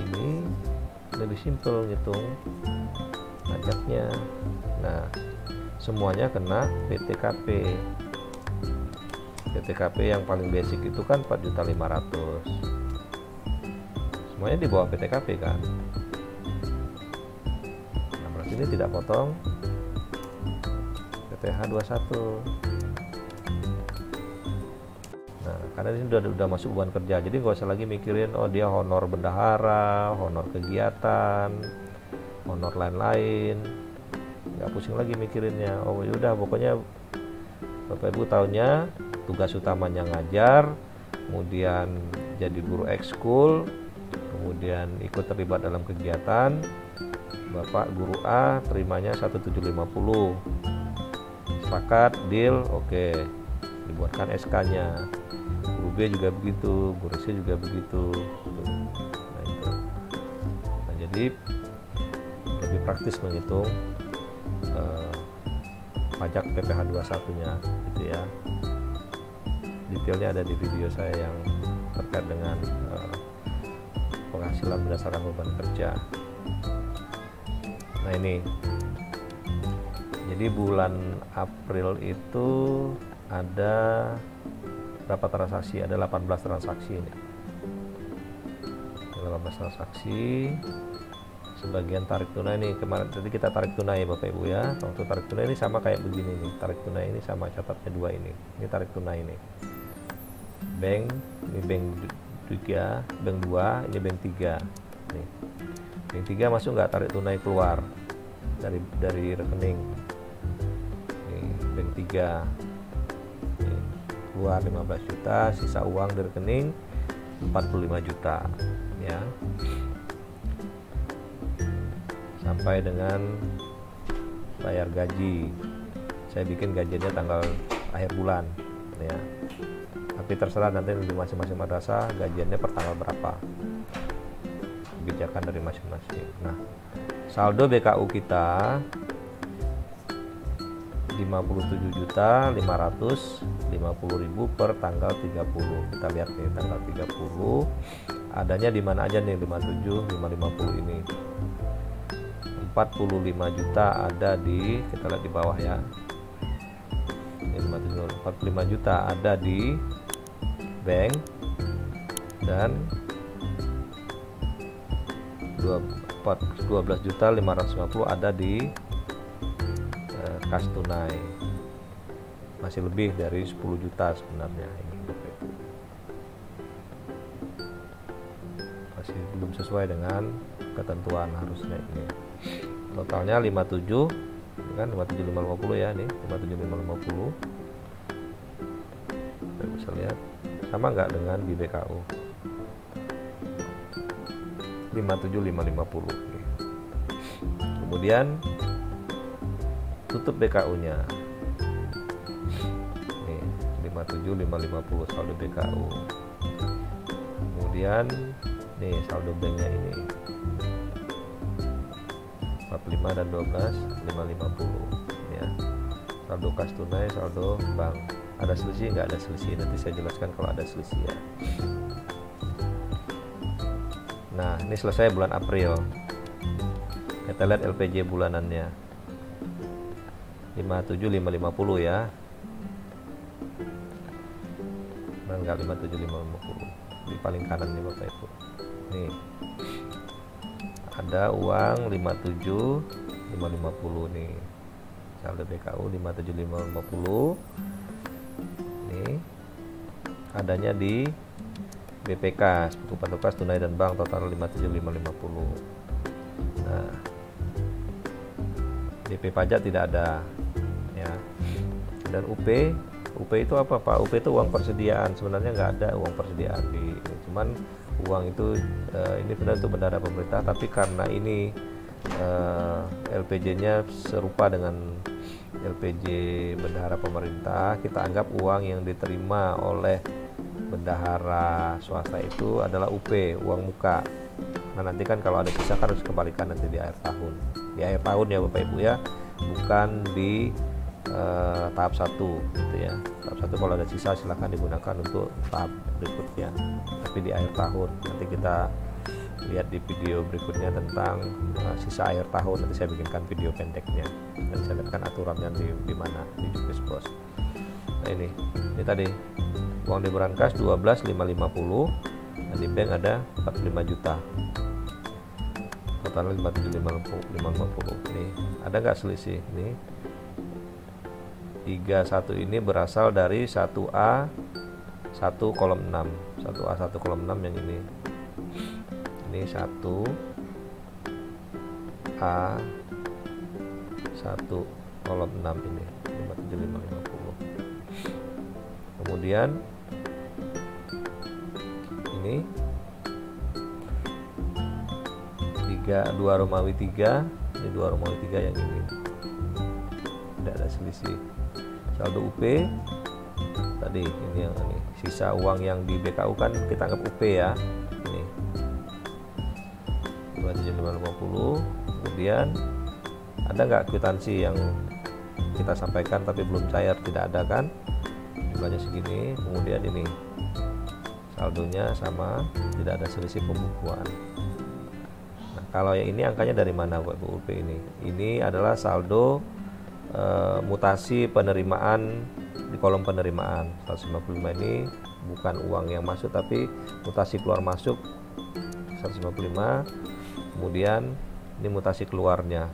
Ini lebih simpel ngitung pajaknya. Nah, semuanya kena PTKP. PTKP yang paling basic itu kan 4.500.000. Semuanya di bawah PTKP kan. Nah, berarti ini tidak potong PTH 21. Nah, karena ini udah masuk beban kerja, jadi nggak usah lagi mikirin oh dia honor bendahara, honor kegiatan, honor lain-lain, nggak pusing lagi mikirinnya. Oh yaudah, pokoknya Bapak Ibu tahunya tugas utamanya ngajar, kemudian jadi guru ekskul, kemudian ikut terlibat dalam kegiatan. Bapak guru A terimanya 1.750, sepakat, deal, oke, dibuatkan SK-nya. Guru B juga begitu, guru C juga begitu. Nah, itu. Nah, jadi lebih praktis menghitung pajak PPh 21-nya gitu ya. Detailnya ada di video saya yang terkait dengan penghasilan berdasarkan beban kerja. Nah ini, jadi bulan April itu ada berapa transaksi? Ada 18 transaksi ini. 18 transaksi. Sebagian tarik tunai nih, kemarin tadi kita tarik tunai Bapak Ibu ya. Waktu tarik tunai ini sama kayak begini nih. Tarik tunai ini sama, catatnya 2 ini. Ini tarik tunai ini. Bank, ini bank 3, bank 2, ini bank 3. Nih. Bank 3 masuk nggak tarik tunai keluar dari rekening. Nih, bank 3. Nih, keluar 15 juta, sisa uang di rekening 45 juta ya. Sampai dengan bayar gaji. Saya bikin gajinya tanggal akhir bulan. ya. Tapi terserah nanti di masing-masing madrasah gajiannya per tanggal berapa, kebijakan dari masing-masing. Nah, saldo BKU kita 57.550.000 per tanggal 30. Kita lihat nih tanggal 30 adanya di mana aja nih 57, 550 ini. 45 juta ada di, kita lihat di bawah ya. Ini 45 juta ada di bank dan 12.550 ada di kas tunai. Masih lebih dari 10 juta sebenarnya ini. Masih belum sesuai dengan ketentuan harusnya ini. Totalnya 57 kan, 57.550 ya, nih 57.550. Kita bisa lihat sama nggak dengan di BKU 57.550. Kemudian tutup BKU nya nih 57.550 saldo BKU. Kemudian nih saldo banknya ini 45 dan 12.550 ya. Saldo kas tunai, saldo bank. Ada selisih nggak? Ada selisih, nanti saya jelaskan kalau ada selisih ya. Nah, ini selesai bulan April. Kita lihat LPJ bulanannya 57.550 ya. Nah, enggak 57.550 di paling kanan nih Bapak Ibu. Nih ada uang 57.550 nih, saldo BKU 57.550. Nih adanya di BPK, buku pantukas tunai dan bank, total 57.550. Nah, DP pajak tidak ada ya. Dan UP itu apa Pak? UP itu uang persediaan. Sebenarnya nggak ada uang persediaan di, cuman uang itu ini benar untuk bendahara pemerintah, tapi karena ini LPJ-nya serupa dengan LPJ bendahara pemerintah, kita anggap uang yang diterima oleh bendahara swasta itu adalah UP, uang muka. Nah, nanti kan kalau ada sisa kan harus kembalikan nanti di akhir tahun. Di akhir tahun ya Bapak Ibu ya, bukan di tahap 1 gitu ya. Tahap 1 kalau ada sisa silahkan digunakan untuk tahap berikutnya, tapi di akhir tahun. Nanti kita lihat di video berikutnya tentang sisa akhir tahun, nanti saya bikinkan video pendeknya dan saya lihatkan aturannya di mana di Juknis Bos. Nah, ini tadi uang di berangkas 12.550 dan di bank ada 45 juta, totalnya 57.550. Nih ada nggak selisih? Nih 31 ini berasal dari 1A 1 kolom 6, 1A 1 kolom 6 yang ini 1A 1 kolom 6 ini 57.550. Kemudian ini 2 Romawi 3, ini 2 Romawi 3 yang ini tidak ada selisih. Saldo UP tadi ini yang ini, sisa uang yang di BKU kan kita anggap UP ya, ini 27.550. Kemudian ada nggak kwitansi yang kita sampaikan tapi belum cair? Tidak ada kan, jumlahnya segini. Kemudian ini saldonya sama, tidak ada selisih pembukuan. Nah, kalau yang ini angkanya dari mana Bapak Ibu? UP ini adalah saldo mutasi penerimaan di kolom penerimaan. 155 ini bukan uang yang masuk tapi mutasi keluar masuk 155. Kemudian ini mutasi keluarnya,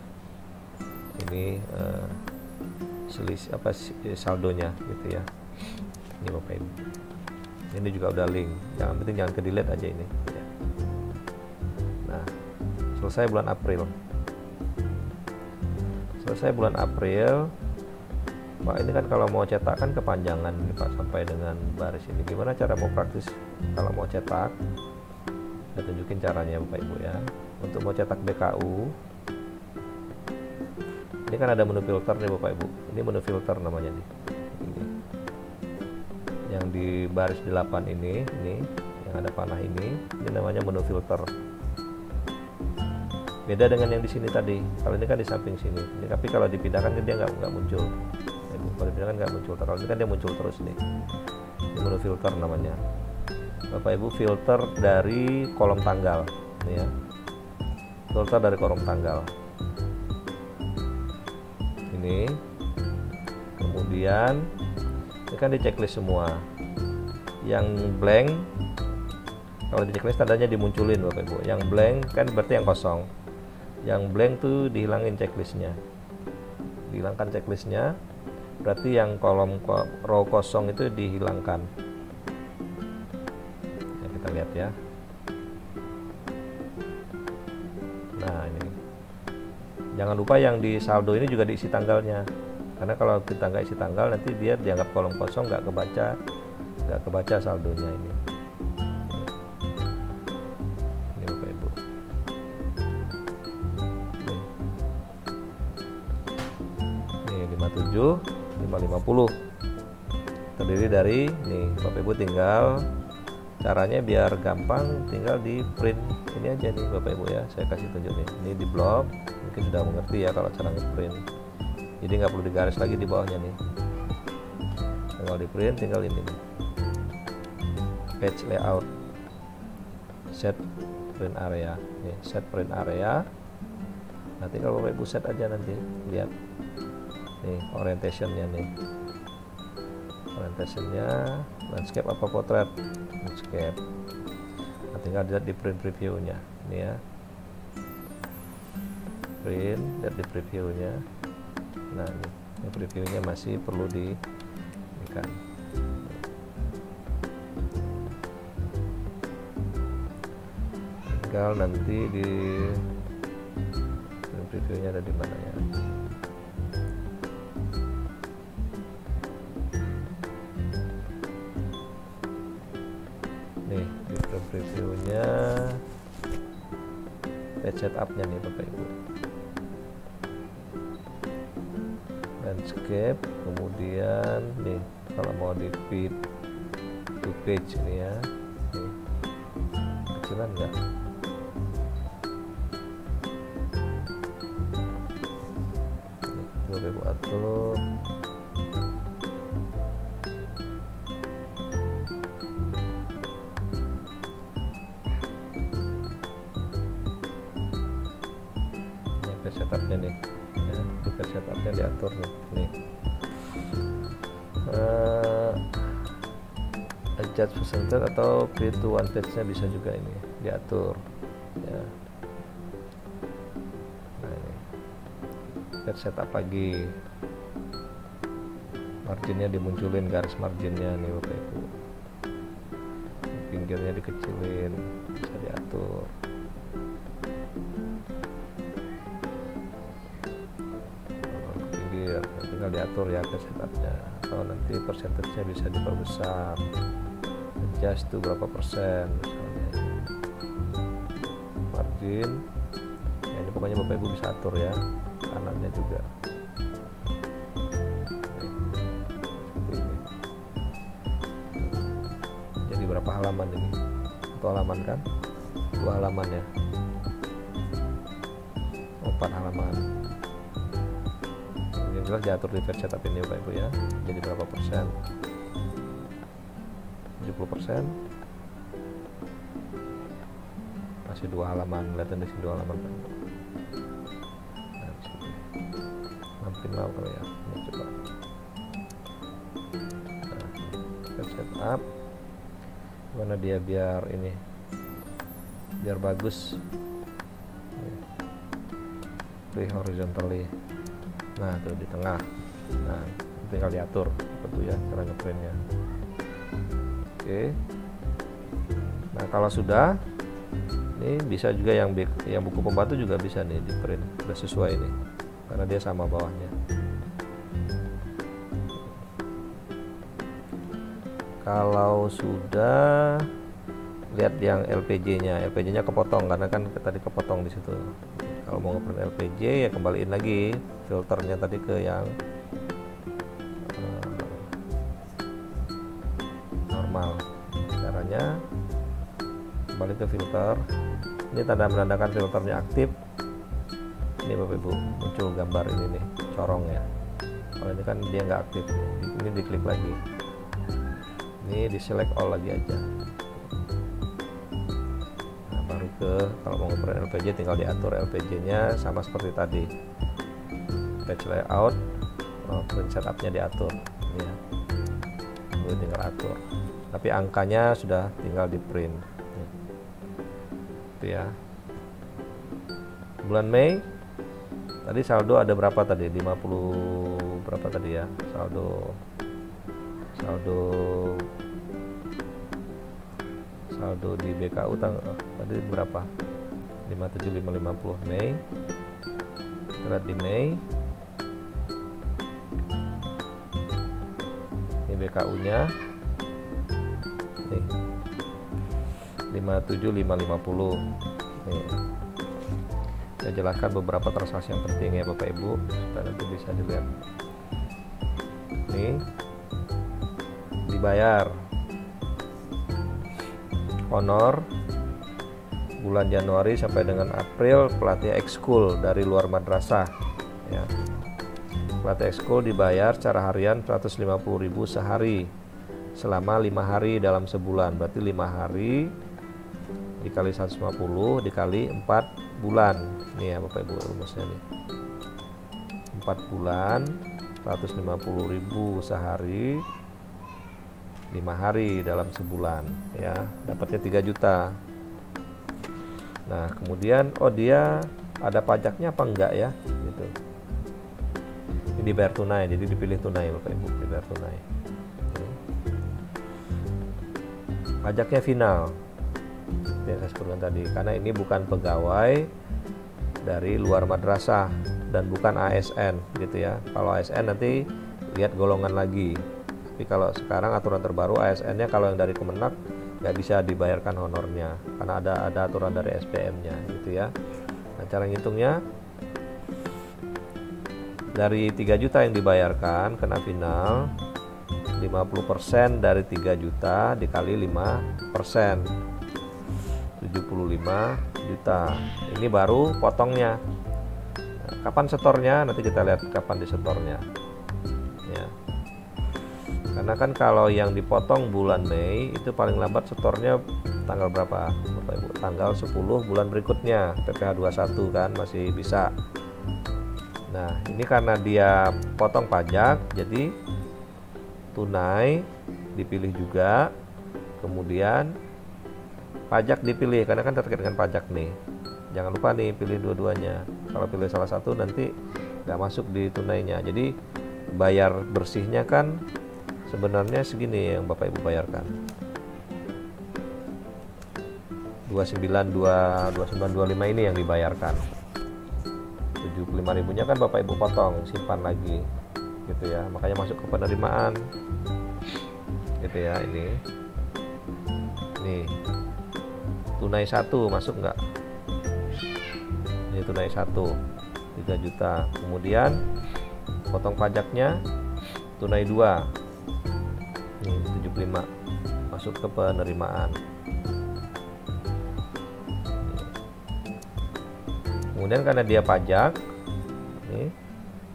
ini selisih apa saldonya gitu ya. Ini Bapak Ibu, ini juga udah link, jangan ke delete aja ini ya. Nah, selesai bulan April. Selesai bulan April, Pak, ini kan kalau mau cetak kan kepanjangan ini Pak, sampai dengan baris ini. Gimana cara mau praktis kalau mau cetak? Saya tunjukin caranya Bapak Ibu ya. Untuk mau cetak BKU, ini kan ada menu filter nih Bapak Ibu. Ini menu filter namanya nih. Ini. yang di baris 8 ini yang ada panah ini namanya menu filter. Beda dengan yang di sini tadi. Kalau ini kan di samping sini. Tapi kalau dipindahkan kan dia nggak muncul. Kalau dipindahkan nggak muncul. Kalau ini kan dia muncul terus nih. Ini menu filter namanya. Bapak Ibu, filter dari kolom tanggal. Ini ya. Filter dari kolom tanggal. Ini. Kemudian ini kan di checklist semua. Yang blank, kalau di checklist tandanya dimunculin Bapak Ibu. Yang blank kan berarti yang kosong. Yang blank tuh dihilangin checklistnya. Dihilangkan checklistnya, berarti yang kolom row kosong itu dihilangkan. Ya, kita lihat ya. Nah ini. Jangan lupa yang di saldo ini juga diisi tanggalnya. Karena kalau kita nggak isi tanggal nanti dia dianggap kolom kosong, nggak kebaca saldonya ini. Ini Bapak Ibu. Ini 57, 550. Terdiri dari nih Bapak Ibu, tinggal caranya biar gampang, tinggal di print ini aja nih Bapak Ibu ya. Saya kasih tunjuk nih. Ini di blog, mungkin sudah mengerti ya kalau cara ngeprint. Jadi nggak perlu digaris lagi di bawahnya nih. Tinggal di print, tinggal ini nih. Page layout, set print area, nih set print area. Nanti kalau Bapak Ibu set aja nanti lihat nih orientationnya nih, orientationnya landscape apa potret, landscape. Nah, tinggal lihat di print previewnya, ini ya, print, lihat di previewnya. Nah ini previewnya masih perlu diikan. Tinggal nanti di previewnya ada di mana ya. Nih di previewnya page setupnya nih Bapak Ibu. Landscape, kemudian nih kalau mau di feed to page ini ya, nih kecilan enggak? Boleh buat atur. Ini page setupnya nih. Juga setupnya diatur nih. Adjust percentage atau print to one page nya bisa juga ini diatur ya. Nah ini page setup lagi, marginnya dimunculin, garis marginnya nih Bapak Ibu, pinggirnya dikecilin, bisa diatur. Tinggal diatur ya ke setupnya, atau nanti persentasenya bisa diperbesar, adjust tuh berapa persen misalnya, margin ya, ini pokoknya Bapak Ibu bisa atur ya, kanannya juga. Jadi berapa halaman ini? Satu halaman kan? 2 halaman ya, 4 halaman. Jelas diatur di page setup ini Bapak Ibu ya. Jadi berapa persen? 70%. Masih 2 halaman, kelihatan di sini 2 halaman. Nah, maksimal kali ya. Ini coba. Nah, page setup. Mana dia biar ini, biar bagus. Play horizontally. Nah tuh di tengah. Nah tinggal diatur tentu ya cara ngeprintnya. Oke. Nah kalau sudah, ini bisa juga yang buku pembantu juga bisa nih di print, udah sesuai nih karena dia sama bawahnya. Kalau sudah, lihat yang LPG-nya kepotong karena kan tadi kepotong di situ. Kalau mau ngeprint LPG ya kembaliin lagi filternya tadi ke yang normal. Caranya kembali ke filter. Ini tanda menandakan filternya aktif. Ini Bapak Ibu, muncul gambar ini nih, corong ya. Kalau ini kan dia nggak aktif. Ini diklik lagi. Ini di select all lagi aja. Nah, baru ke kalau mau ngoper LPG tinggal diatur LPG-nya sama seperti tadi. Page layout, print setupnya diatur. Ini ya. Ini tinggal atur. Tapi angkanya sudah tinggal di print. Itu ya. Bulan Mei tadi saldo ada berapa tadi? 50 berapa tadi ya? Saldo di BKU tadi berapa? 57550 Mei. Lihat di Mei. Ini BKU-nya. Nih. 57550. Nih. Saya jelaskan beberapa transaksi yang penting ya Bapak Ibu supaya nanti bisa dilihat. Nih dibayar honor bulan Januari sampai dengan April pelatih ekskul dari luar madrasah ya. Pelatih ekskul dibayar secara harian 150.000 sehari selama 5 hari dalam sebulan, berarti 5 hari dikali 150 dikali 4 bulan. Nih ya Bapak Ibu rumusnya nih. 4 bulan 150.000 sehari 5 hari dalam sebulan ya, dapatnya 3 juta. Nah kemudian dia ada pajaknya apa enggak ya gitu. Ini dibayar tunai, jadi dipilih tunai Bapak Ibu, dibayar tunai. Pajaknya final yang saya sebutkan tadi, karena ini bukan pegawai dari luar madrasah dan bukan ASN gitu ya. Kalau ASN nanti lihat golongan lagi. Tapi kalau sekarang aturan terbaru ASN-nya kalau yang dari Kemenak nggak bisa dibayarkan honornya karena ada aturan dari SPM-nya gitu ya. Nah, cara ngitungnya dari 3 juta yang dibayarkan kena final 50% dari 3 juta dikali 5% 75 juta. Ini baru potongnya. Nah, kapan setornya? Nanti kita lihat kapan disetornya. Ya. Karena kan kalau yang dipotong bulan Mei itu paling lambat setornya tanggal berapa? Bapak Ibu, tanggal 10 bulan berikutnya. PPh 21 kan masih bisa. Nah, ini karena dia potong pajak, jadi tunai dipilih juga. Kemudian pajak dipilih karena kan terkait dengan pajak nih. Jangan lupa nih pilih dua-duanya. Kalau pilih salah satu nanti nggak masuk di tunainya. Jadi bayar bersihnya kan sebenarnya segini yang Bapak Ibu bayarkan. 2925 ini yang dibayarkan. 75.000-nya kan Bapak Ibu potong, simpan lagi. Gitu ya. Makanya masuk ke penerimaan. Gitu ya, ini. Nih. Tunai 1 masuk nggak? Ini tunai 1 3 juta. Kemudian potong pajaknya tunai 2 ini 75 masuk ke penerimaan. Kemudian karena dia pajak ini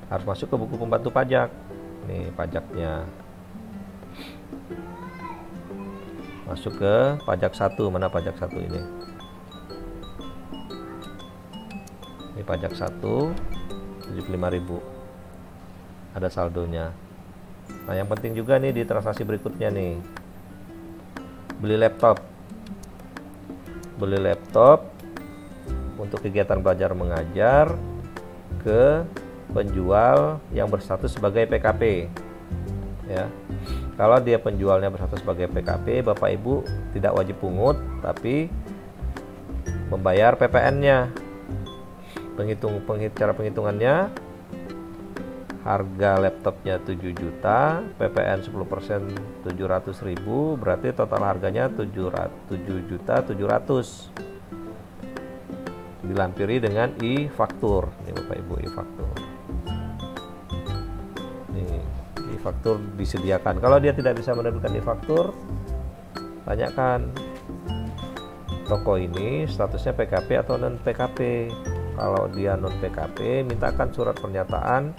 harus masuk ke buku pembantu pajak. Nih pajaknya masuk ke pajak 1. Mana pajak 1 ini? Ini pajak 1 75.000. Ada saldonya. Nah, yang penting juga nih di transaksi berikutnya nih. Beli laptop. Beli laptop untuk kegiatan belajar mengajar ke penjual yang berstatus sebagai PKP. Ya. Kalau dia penjualnya berstatus sebagai PKP, Bapak Ibu tidak wajib pungut, tapi membayar PPN-nya. Cara penghitungannya, harga laptopnya 7 juta, PPN 10% 700.000, berarti total harganya 7.700.000. Dilampiri dengan e-faktur. Ini Bapak Ibu e-faktur. Faktur disediakan. Kalau dia tidak bisa menerbitkan e-faktur, tanyakan toko ini statusnya PKP atau non PKP. Kalau dia non PKP, mintakan surat pernyataan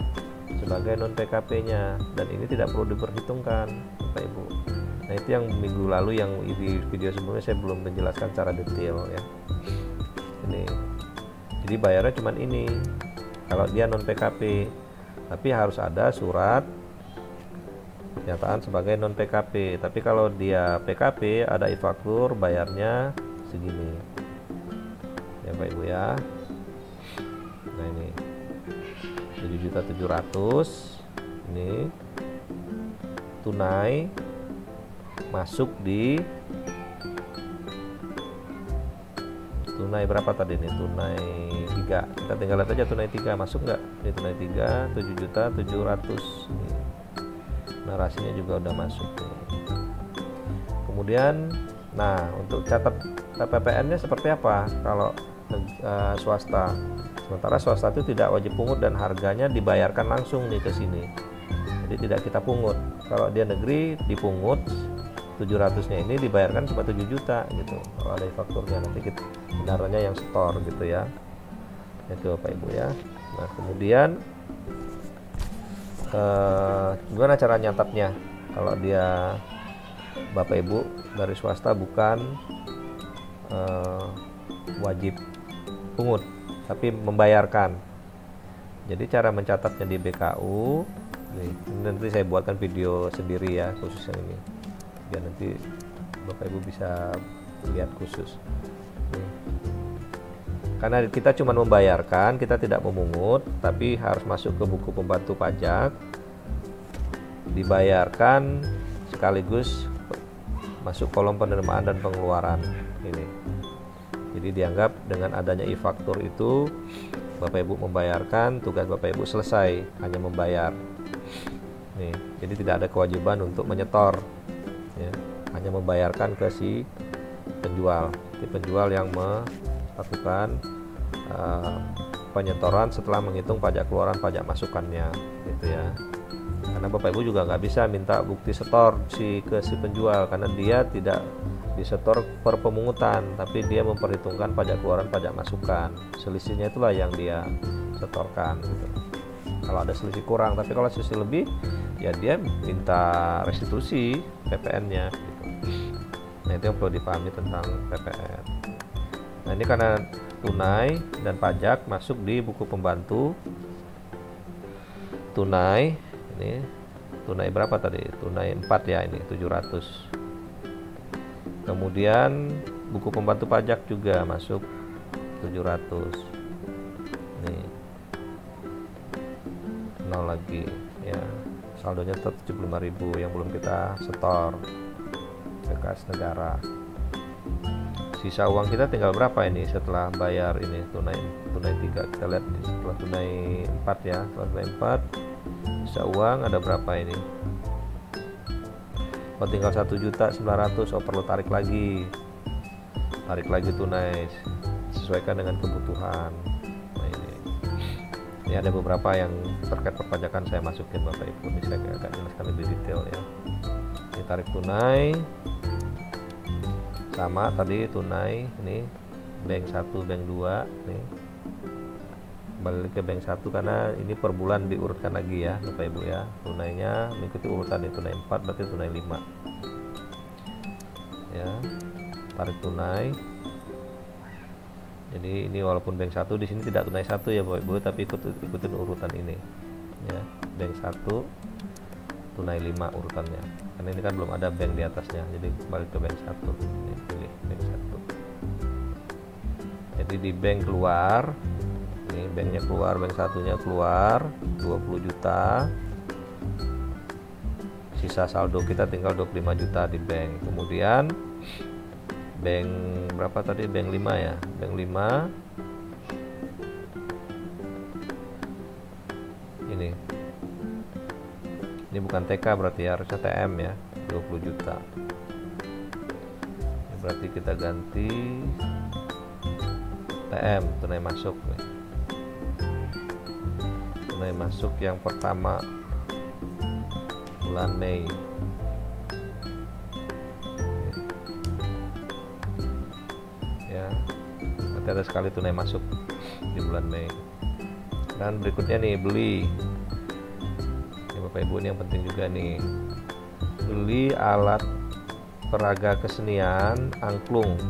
sebagai non PKP-nya, dan ini tidak perlu diperhitungkan, Bapak Ibu. Nah, itu yang minggu lalu, yang di video sebelumnya saya belum menjelaskan secara detail ya. Ini, jadi bayarnya cuma ini kalau dia non PKP, tapi harus ada surat pernyataan sebagai non PKP. Tapi kalau dia PKP, ada e-faktur, bayarnya segini ya Bapak Ibu ya. Nah, ini 7.700.000 ini tunai masuk di tunai berapa tadi nih, tunai 3. Kita tinggal lihat aja tunai 3 masuk nggak. Ini tunai 3 7.700.000 nih. Narasinya juga udah masuk nih. Kemudian nah, untuk catat PPN-nya seperti apa kalau swasta. Sementara swasta itu tidak wajib pungut dan harganya dibayarkan langsung nih ke sini. Jadi tidak kita pungut. Kalau dia negeri dipungut 700-nya ini dibayarkan cuma 7 juta gitu. Kalau ada fakturnya nanti kita benarannya yang setor gitu ya. Itu Bapak Ibu ya. Nah, kemudian gimana cara nyatatnya? Kalau dia Bapak Ibu dari swasta bukan wajib pungut, tapi membayarkan. Jadi cara mencatatnya di BKU, nanti saya buatkan video sendiri ya khusus yang ini, biar nanti Bapak Ibu bisa lihat khusus. Karena kita cuma membayarkan, kita tidak memungut, tapi harus masuk ke buku pembantu pajak, dibayarkan sekaligus masuk kolom penerimaan dan pengeluaran ini. Jadi dianggap dengan adanya e-faktur itu Bapak Ibu membayarkan, tugas Bapak Ibu selesai, hanya membayar. Nih, jadi tidak ada kewajiban untuk menyetor, ya, hanya membayarkan ke si penjual. Si penjual yang melakukan penyetoran setelah menghitung pajak keluaran, pajak masukannya, gitu ya. Karena Bapak Ibu juga nggak bisa minta bukti setor ke si penjual, karena dia tidak disetor per pemungutan, tapi dia memperhitungkan pajak keluaran, pajak masukan. Selisihnya itulah yang dia setorkan gitu. Kalau ada selisih kurang, tapi kalau selisih lebih ya dia minta restitusi PPN-nya gitu. Nah, itu yang perlu dipahami tentang PPN. Nah, ini karena tunai dan pajak masuk di buku pembantu. Tunai ini tunai berapa tadi? Tunai 4 ya, ini 700. Kemudian buku pembantu pajak juga masuk 700. Nih. 0 lagi ya. Saldonya tetap 75.000 yang belum kita setor ke kas negara. Sisa uang kita tinggal berapa ini setelah bayar ini tunai 3. Kita lihat setelah tunai 4 ya. Setelah tunai 4 sisa uang ada berapa ini? Oh, tinggal 1.900.000. Oh, perlu tarik lagi tunai sesuaikan dengan kebutuhan. Nah, ini ada beberapa yang terkait perpajakan saya masukin Bapak Ibu. Ini saya akan jelaskan lebih detail ya. Ini tarik tunai sama tadi tunai ini bank 1, bank 2 nih. Balik ke bank 1 karena ini per bulan diurutkan lagi ya Bapak Ibu ya. Tunainya mengikuti urutan itu, tunai 4 berarti tunai 5 ya. Tarik tunai. Jadi ini walaupun bank 1 di sini tidak tunai 1 ya Bapak Ibu, tapi ikutin urutan ini ya. Bank 1 tunai 5 urutannya. Karena ini kan belum ada bank di atasnya. Jadi balik ke bank 1. Ini pilih bank 1. Jadi di bank keluar, ini banknya keluar, bank satunya keluar 20 juta. Sisa saldo kita tinggal 25 juta di bank. Kemudian bank berapa tadi? Bank 5 ya. Bank 5 ini bukan TK berarti ya, harusnya TM ya, 20 juta. Ini berarti kita ganti TM, tunai masuk nih. Tunai masuk yang pertama bulan Mei. berarti ada sekali tunai masuk di bulan Mei. Dan berikutnya nih, beli ini Bapak Ibu, ini yang penting juga nih, beli alat peraga kesenian angklung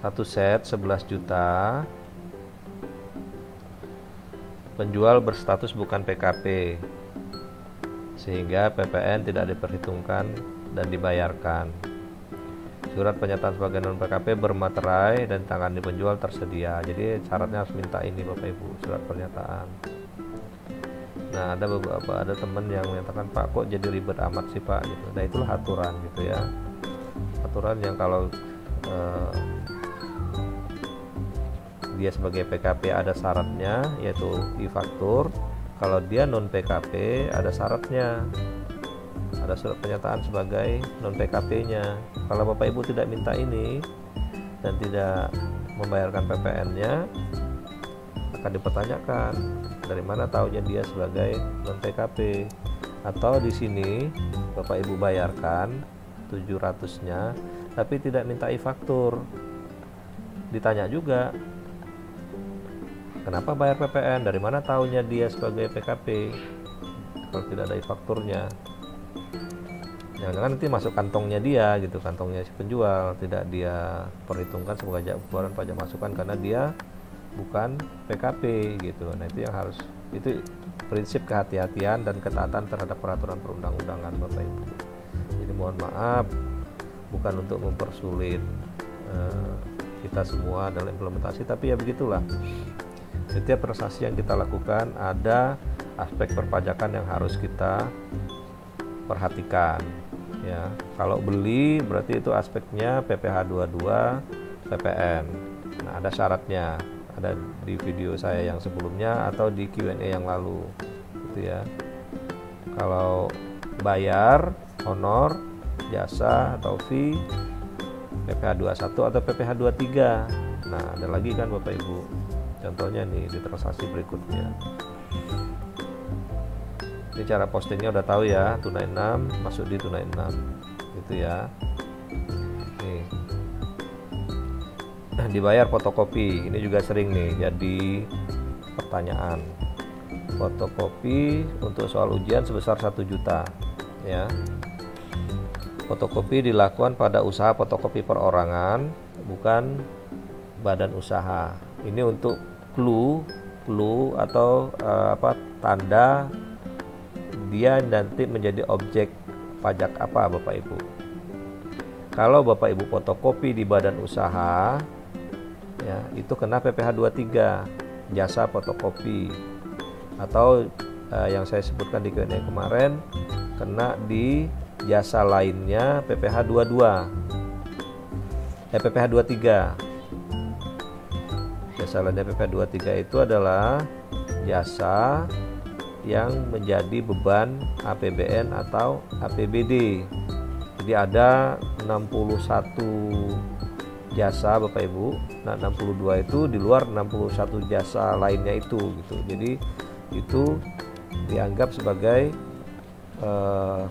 1 set 11 juta, penjual berstatus bukan PKP sehingga PPN tidak diperhitungkan dan dibayarkan. Surat pernyataan sebagai non PKP bermaterai dan tangan di penjual tersedia. Jadi syaratnya harus minta ini Bapak Ibu, surat pernyataan. Nah, ada teman yang menyatakan, Pak, kok jadi ribet amat sih Pak gitu. Nah, itulah aturan gitu ya. Aturan yang kalau dia sebagai PKP ada syaratnya, yaitu e-faktur. Kalau dia non PKP ada syaratnya, ada surat pernyataan sebagai non PKP-nya. Kalau Bapak Ibu tidak minta ini dan tidak membayarkan PPN-nya, akan dipertanyakan dari mana tahunya dia sebagai non PKP. Atau di sini Bapak Ibu bayarkan 700-nya tapi tidak minta e-faktur. Ditanya juga, kenapa bayar PPN? Dari mana tahunya dia sebagai PKP kalau tidak ada e-fakturnya? Jangan nanti masuk kantongnya dia gitu, kantongnya si penjual, tidak dia perhitungkan sebagai keluaran pajak masukan karena dia bukan PKP gitu. Nah, itu yang harus, itu prinsip kehati-hatian dan ketaatan terhadap peraturan perundang-undangan Bapak Ibu. Jadi mohon maaf, bukan untuk mempersulit kita semua dalam implementasi, tapi ya begitulah. Setiap transaksi yang kita lakukan ada aspek perpajakan yang harus kita perhatikan. Ya, kalau beli berarti itu aspeknya PPh 22 PPN. Nah, ada syaratnya, ada di video saya yang sebelumnya atau di Q&A yang lalu gitu ya. Kalau bayar honor, jasa atau fee PPh 21 atau PPh 23. Nah, ada lagi kan Bapak Ibu, contohnya nih di transaksi berikutnya. Ini cara postingnya udah tahu ya, tunai 6 masuk di tunai 6 gitu ya. Nih, dibayar fotokopi, ini juga sering nih jadi pertanyaan. Fotokopi untuk soal ujian sebesar 1 juta ya. Fotokopi dilakukan pada usaha fotokopi perorangan, bukan badan usaha. Ini untuk clue atau tanda dia nanti menjadi objek pajak apa Bapak Ibu. Kalau Bapak Ibu fotokopi di badan usaha ya, itu kena PPh 23 jasa fotokopi, atau yang saya sebutkan di Q&A kemarin kena di jasa lainnya PPh 23. Jasa lainnya PPh 23 itu adalah jasa yang menjadi beban APBN atau APBD. Jadi ada 61 jasa Bapak Ibu. Nah, 62 itu di luar 61 jasa lainnya itu gitu. Jadi itu dianggap sebagai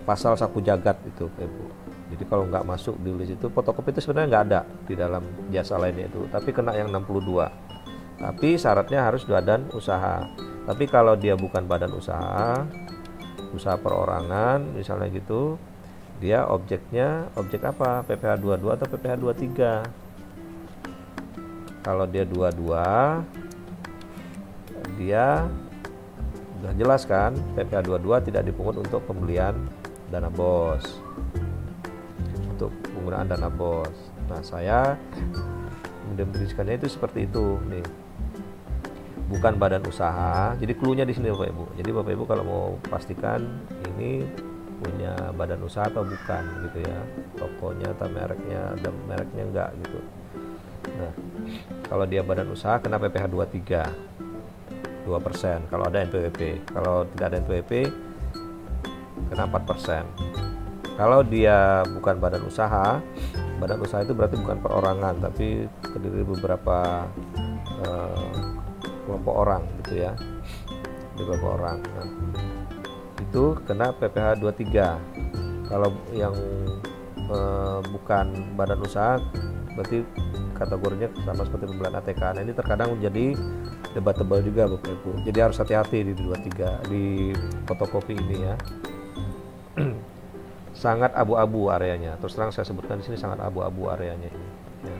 pasal sapu jagat itu Bapak Ibu. Jadi kalau nggak masuk di list itu, fotokopi itu sebenarnya nggak ada di dalam jasa lainnya itu, tapi kena yang 62. Tapi syaratnya harus badan usaha. Tapi kalau dia bukan badan usaha, usaha perorangan misalnya gitu, dia objeknya objek apa? PPh 22 atau PPh 23. Kalau dia 22, dia sudah jelas kan, PPh 22 tidak dipungut untuk pembelian dana BOS, untuk penggunaan dana BOS. Nah, saya mendefinisikannya itu seperti itu nih, bukan badan usaha. Jadi cluenya di sini Bapak Ibu. Jadi Bapak Ibu kalau mau pastikan ini punya badan usaha atau bukan gitu ya, tokonya atau mereknya, ada mereknya enggak gitu. Nah, kalau dia badan usaha kena PPh 23 2%, kalau ada NPWP. Kalau tidak ada NPWP kena 4%. Kalau dia bukan badan usaha itu berarti bukan perorangan, tapi terdiri beberapa kelompok orang gitu ya, beberapa orang. Nah, itu kena PPh 23. Kalau yang bukan badan usaha berarti kategorinya sama seperti pembelian ATK. Nah ini terkadang menjadi debatable juga Bapak Ibu, jadi harus hati-hati di 23 di fotokopi ini ya. Sangat abu-abu areanya, terus terang saya sebutkan di sini sangat abu-abu areanya ini ya.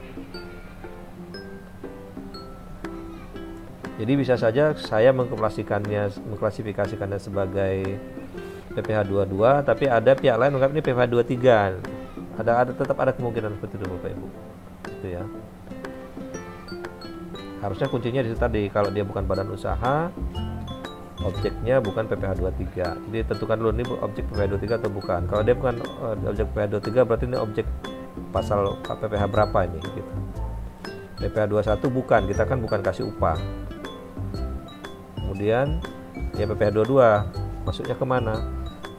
Jadi bisa saja saya mengklasifikasikannya sebagai PPH 22, tapi ada pihak lain menganggap ini PPH 23. Tetap ada kemungkinan seperti itu Bapak Ibu. Gitu ya. Harusnya kuncinya di situ tadi, kalau dia bukan badan usaha, objeknya bukan PPH 23. Jadi tentukan dulu ini objek PPH 23 atau bukan. Kalau dia bukan objek PPH 23, berarti ini objek pasal PPH berapa ini gitu. PPH 21 bukan, kita kan bukan kasih upah. Kemudian ya PPH 22 masuknya kemana?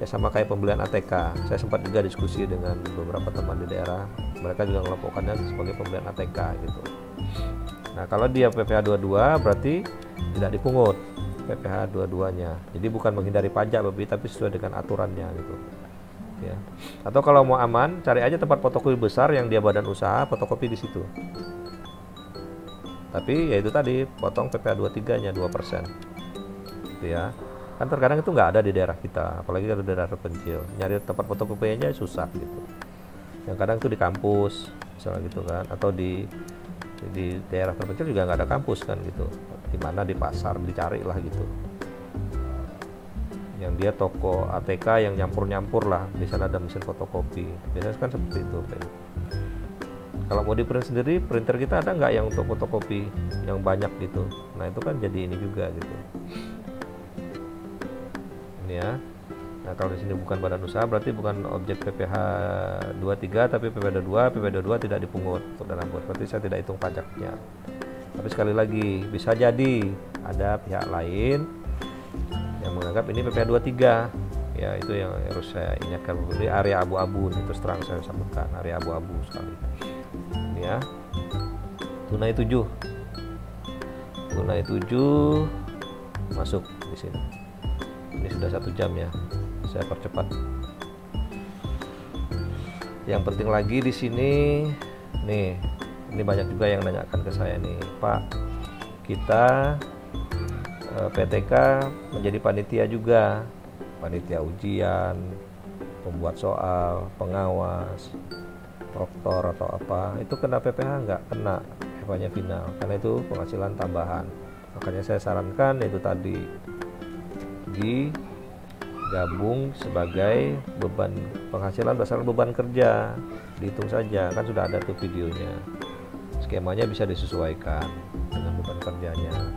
Ya sama kayak pembelian ATK. Saya sempat juga diskusi dengan beberapa teman di daerah, mereka juga melaporkannya sebagai pembelian ATK gitu. Nah kalau dia PPH 22 berarti tidak dipungut PPH 22-nya. Jadi bukan menghindari pajak tapi sesuai dengan aturannya gitu. Ya. Atau kalau mau aman, cari aja tempat fotokopi besar yang dia badan usaha, fotokopi di situ. Tapi ya itu tadi, potong PPH 23-nya 2%. Gitu ya. Kan terkadang itu nggak ada di daerah kita, apalagi kalau daerah terpencil. Nyari tempat fotokopinya susah gitu. Yang kadang itu di kampus, misalnya gitu kan, atau di daerah terpencil juga nggak ada kampus kan gitu. Di mana di pasar dicari lah gitu. Yang dia toko ATK yang nyampur-nyampur lah, di sana ada mesin fotokopi. Biasanya kan seperti itu. Kalau mau di print sendiri, printer kita ada nggak yang untuk fotokopi yang banyak gitu. Nah itu kan jadi ini juga gitu. Ini ya. Nah kalau di sini bukan badan usaha, berarti bukan objek PPH 23 tapi PPH 22. PPH 22 tidak dipungut untuk dana bos. Berarti saya tidak hitung pajaknya. Tapi sekali lagi, bisa jadi ada pihak lain yang menganggap ini PPH 23. Ya itu yang harus saya ingatkan. Ini area abu-abu, terus terang saya sebutkan area abu-abu sekali. Ini ya. Tunai 7 masuk di sini. Ini sudah 1 jam ya, saya percepat. Yang penting lagi di sini nih, ini banyak juga yang nanyakan ke saya nih, Pak, kita PTK menjadi panitia juga, panitia ujian, pembuat soal, pengawas, proktor atau apa, itu kena PPH nggak? Kena, PPH-nya final, karena itu penghasilan tambahan. Makanya saya sarankan itu tadi digabung sebagai beban penghasilan berdasarkan beban kerja, dihitung saja, kan sudah ada tuh videonya, skemanya bisa disesuaikan dengan beban kerjanya.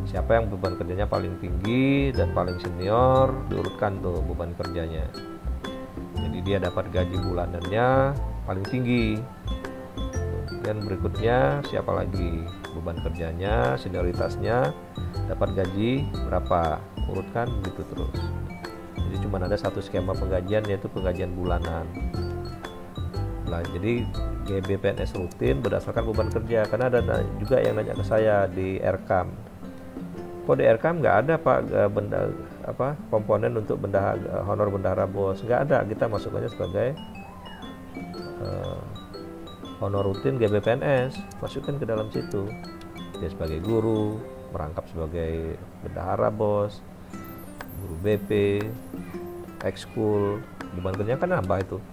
Siapa yang beban kerjanya paling tinggi dan paling senior, diurutkan tuh beban kerjanya, jadi dia dapat gaji bulanannya paling tinggi. Dan berikutnya siapa lagi beban kerjanya, senioritasnya, dapat gaji berapa, urutkan begitu terus. Jadi cuma ada satu skema penggajian, yaitu penggajian bulanan. Nah, jadi GBPNS rutin berdasarkan beban kerja. Karena ada juga yang nanya ke saya di RKAM, kok di RKAM nggak ada Pak komponen untuk honor bendahara bos? Nggak ada, kita masukkannya sebagai honor rutin GBPNS, masukkan ke dalam situ. Dia sebagai guru, merangkap sebagai bendahara bos, guru BP, ekskul, beban kerjanya kan nambah itu.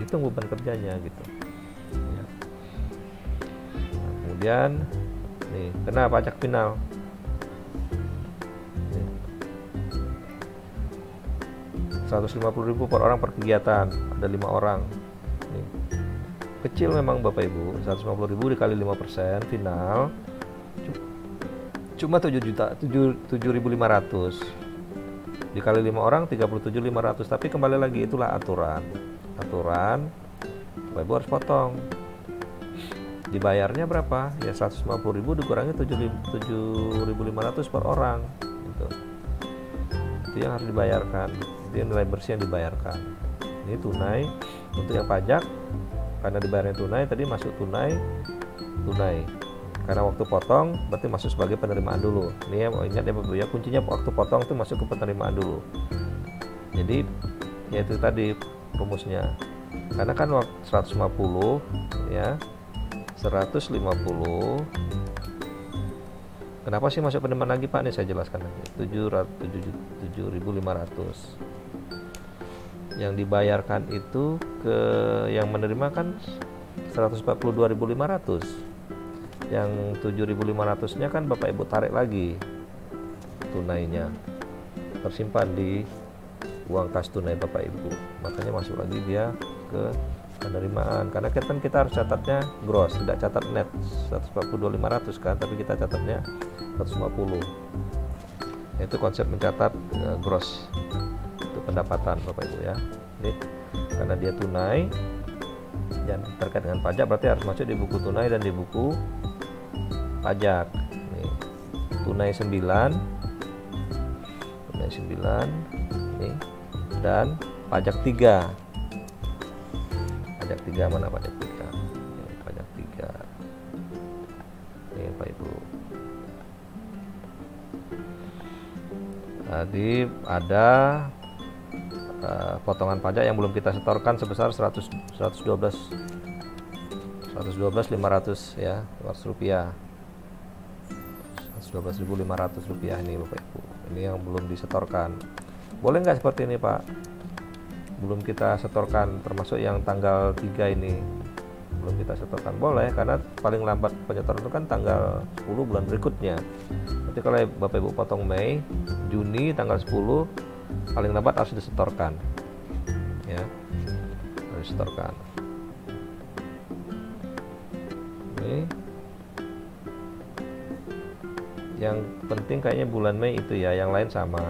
Hitung beban kerjanya gitu. Ya. Nah, kemudian nih, kena pajak final. Nih. 150.000 per orang per kegiatan, ada 5 orang. Nih. Kecil memang Bapak Ibu, 150.000 dikali 5% final cuma 7.500, dikali 5 orang 37.500. Tapi kembali lagi, itulah aturan Bapak Ibu harus potong. Dibayarnya berapa? Ya 150.000 dikurangi 7.500 per orang gitu. Itu yang harus dibayarkan, itu yang nilai bersih yang dibayarkan. Ini tunai. Untuk yang pajak, karena dibayarnya tunai, tadi masuk tunai, karena waktu potong berarti masuk sebagai penerimaan dulu. Ini ya, mau ingat ya Bapak ya, kuncinya waktu potong itu masuk ke penerimaan dulu. Jadi ya itu tadi rumusnya, karena kan 150 ya 150. Kenapa sih masuk penerimaan lagi Pak? Nih saya jelaskan lagi. 7.500. Yang dibayarkan itu ke yang menerima kan 142.500. Yang 7.500-nya kan Bapak Ibu tarik lagi tunainya, tersimpan di uang kas tunai Bapak Ibu, makanya masuk lagi dia ke penerimaan. Karena kita harus catatnya gross, tidak catat net 142.500 kan, tapi kita catatnya 150. Itu konsep mencatat gross itu pendapatan Bapak Ibu ya. Jadi karena dia tunai dan terkait dengan pajak, berarti harus masuk di buku tunai dan di buku pajak. Nih, tunai 9 nih, dan pajak 3. Pajak 3 mana pajak 3? Ini pajak 3. Ini Pak Ibu. Tadi ada potongan pajak yang belum kita setorkan sebesar 112.500 ya, 500 rupiah. 112.500 rupiah ini Bapak Ibu. Ini yang belum disetorkan. Boleh nggak seperti ini Pak? Belum kita setorkan, termasuk yang tanggal 3 ini belum kita setorkan. Boleh, karena paling lambat penyetoran itu kan tanggal 10 bulan berikutnya. Nanti kalau Bapak Ibu potong Mei, Juni tanggal 10 paling lambat harus disetorkan ya, harus disetorkan. Ini yang penting kayaknya bulan Mei itu ya, yang lain sama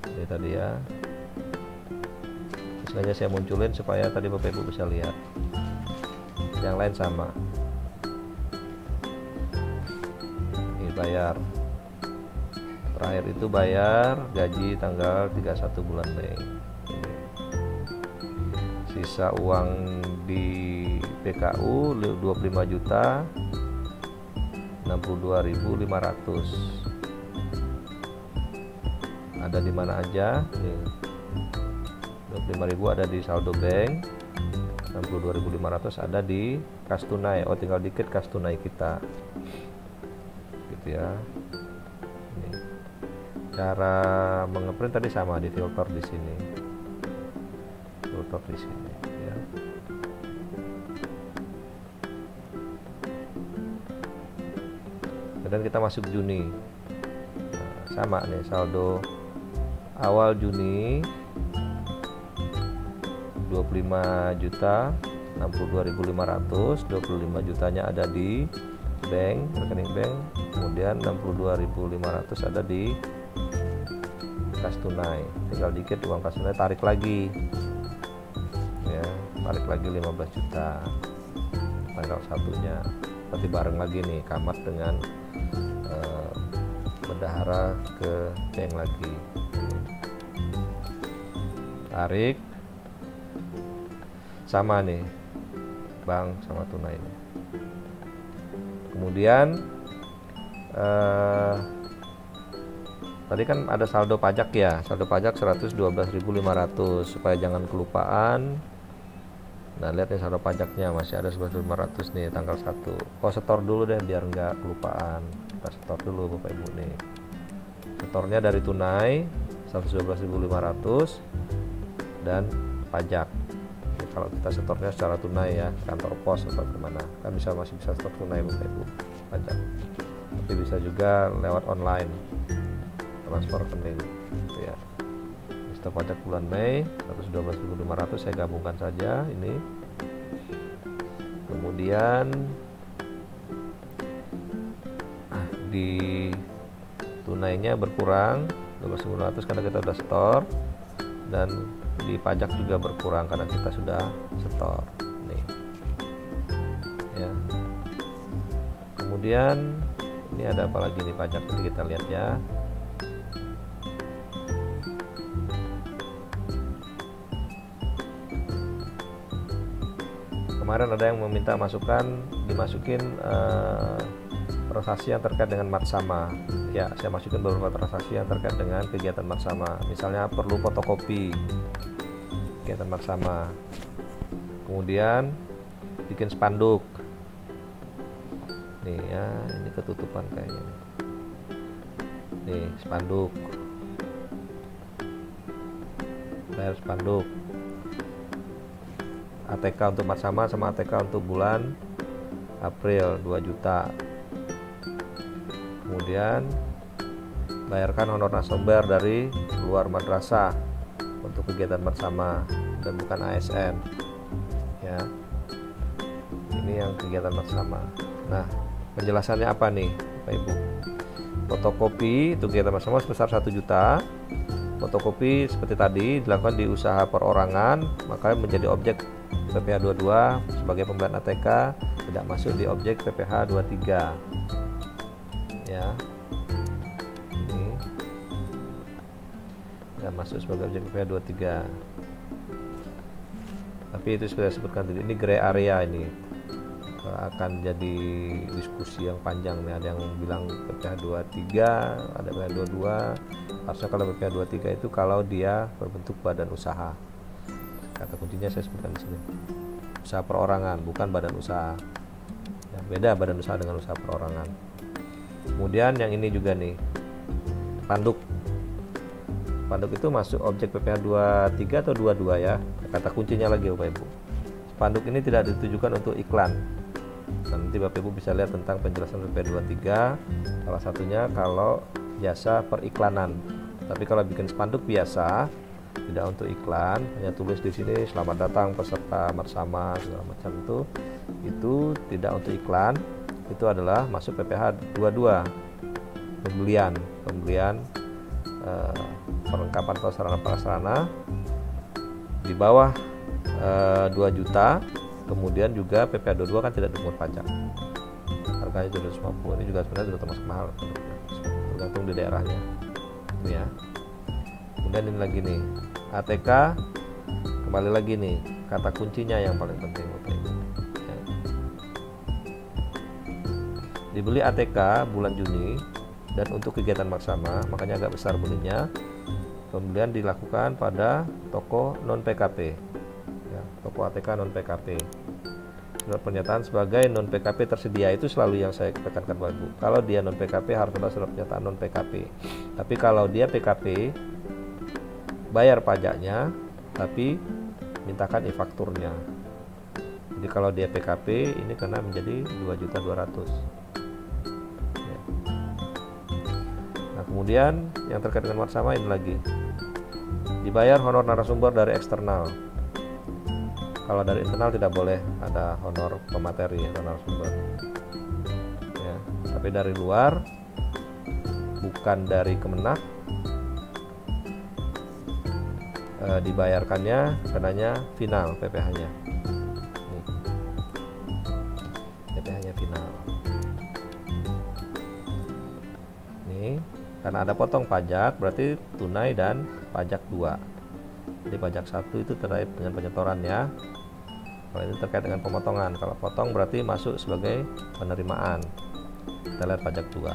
ini tadi ya. Sengaja saya munculin supaya tadi Bapak Ibu bisa lihat, yang lain sama. Ini bayar terakhir itu bayar gaji tanggal 31 bulan Mei. Sisa uang di PKU 25 juta 62.500. Ada di mana aja? Nih, 25.000 ada di saldo bank, 62.500 ada di kas tunai. Oh, tinggal dikit kas tunai kita, gitu ya. Ini. Cara mengeprint tadi sama, di filter di sini, filter di sini ya. Dan kita masuk Juni, nah, sama nih saldo awal Juni 25 juta 62.500, 25 jutanya ada di bank, rekening bank, kemudian 62.500 ada di kas tunai. Tinggal dikit uang kas tunai, tarik lagi ya, tarik lagi 15 juta tanggal 1-nya. Nanti bareng lagi nih Camat dengan bendahara ke bank lagi, tarik sama nih bank sama tunai ini. Kemudian tadi kan ada saldo pajak ya, saldo pajak 112.500 supaya jangan kelupaan. Nah, lihat nih saldo pajaknya masih ada 11.500 nih tanggal 1. Oh, setor dulu deh biar nggak kelupaan. Kita setor dulu Bapak Ibu nih. Setornya dari tunai 112.500 dan pajak. Jadi, kalau kita setornya secara tunai ya, kantor pos atau kemana, kan masih bisa setor tunai Bapak Ibu pajak. Tapi bisa juga lewat online, transfer rekening gitu ya. Setor pajak bulan Mei 112.500 saya gabungkan saja ini. Kemudian di tunainya berkurang 12.500 karena kita sudah setor, dan di pajak juga berkurang karena kita sudah setor nih ya. Kemudian ini ada apa lagi nih pajak, nanti kita lihat ya. Kemarin ada yang meminta dimasukin transaksi yang terkait dengan matsama. Ya, saya masukin beberapa transaksi yang terkait dengan kegiatan matsama. Misalnya perlu fotokopi kegiatan matsama. Kemudian bikin spanduk. Nih ya, ini ketutupan kayaknya. Nih, spanduk. Bayar spanduk. ATK untuk Marsama sama ATK untuk bulan April 2 juta. Kemudian bayarkan honor narasumber dari luar madrasah untuk kegiatan bersama dan bukan ASN ya. Ini yang kegiatan bersama. Nah, penjelasannya apa nih Bapak Ibu? Fotokopi untuk kegiatan bersama sebesar 1 juta. Fotokopi seperti tadi dilakukan di usaha perorangan, maka menjadi objek PPh 22 sebagai pembelian ATK, tidak masuk di objek PPh 23 ya. Ini tidak masuk sebagai objek PPh 23, tapi itu sudah disebutkan tadi. Ini gray area, ini akan jadi diskusi yang panjang nih. Ada yang bilang PPh 23, ada PPh 22. Harusnya kalau PPh 23 itu kalau dia berbentuk badan usaha. Kata kuncinya saya sebutkan di sini. Usaha perorangan, bukan badan usaha. Ya, beda badan usaha dengan usaha perorangan. Kemudian yang ini juga nih, spanduk. Spanduk itu masuk objek PPh 23 atau 22 ya. Kata kuncinya lagi Bapak Ibu. Spanduk ini tidak ditujukan untuk iklan. Nanti Bapak Ibu bisa lihat tentang penjelasan PPh 23. Salah satunya kalau jasa periklanan. Tapi kalau bikin spanduk biasa, tidak untuk iklan, hanya tulis di sini selamat datang peserta bersama segala macam, itu tidak untuk iklan. Itu adalah masuk PPh 22, pembelian perlengkapan sarana prasarana di bawah 2 juta. Kemudian juga PPh 22 kan tidak dipungut pajak, harganya 250. Ini juga sebenarnya sudah termasuk mahal, tergantung di daerahnya ini ya. Kemudian ini lagi nih, ATK, kembali lagi nih, kata kuncinya yang paling penting Bapak Ibu ya. Dibeli ATK bulan Juni dan untuk kegiatan bersama, makanya agak besar belinya. Pembelian dilakukan pada toko non PKP ya, toko ATK non PKP. Surat pernyataan sebagai non PKP tersedia, itu selalu yang saya tekankan Bapak Ibu. Kalau dia non PKP harus ada surat pernyataan non PKP. Tapi kalau dia PKP, bayar pajaknya, tapi mintakan e-fakturnya. Jadi kalau dia PKP, ini kena menjadi 2.200.000 ya. Nah, kemudian yang terkait dengan bersama ini lagi, dibayar honor narasumber dari eksternal. Kalau dari internal tidak boleh ada honor pemateri atau narasumber ya. Tapi dari luar, bukan dari Kemenak, dibayarkannya kenanya final PPh-nya. PPh-nya final. Nih, karena ada potong pajak, berarti tunai dan pajak 2. Jadi pajak 1 itu terkait dengan penyetorannya. Kalau ini terkait dengan pemotongan. Kalau potong berarti masuk sebagai penerimaan. Kita lihat pajak 2.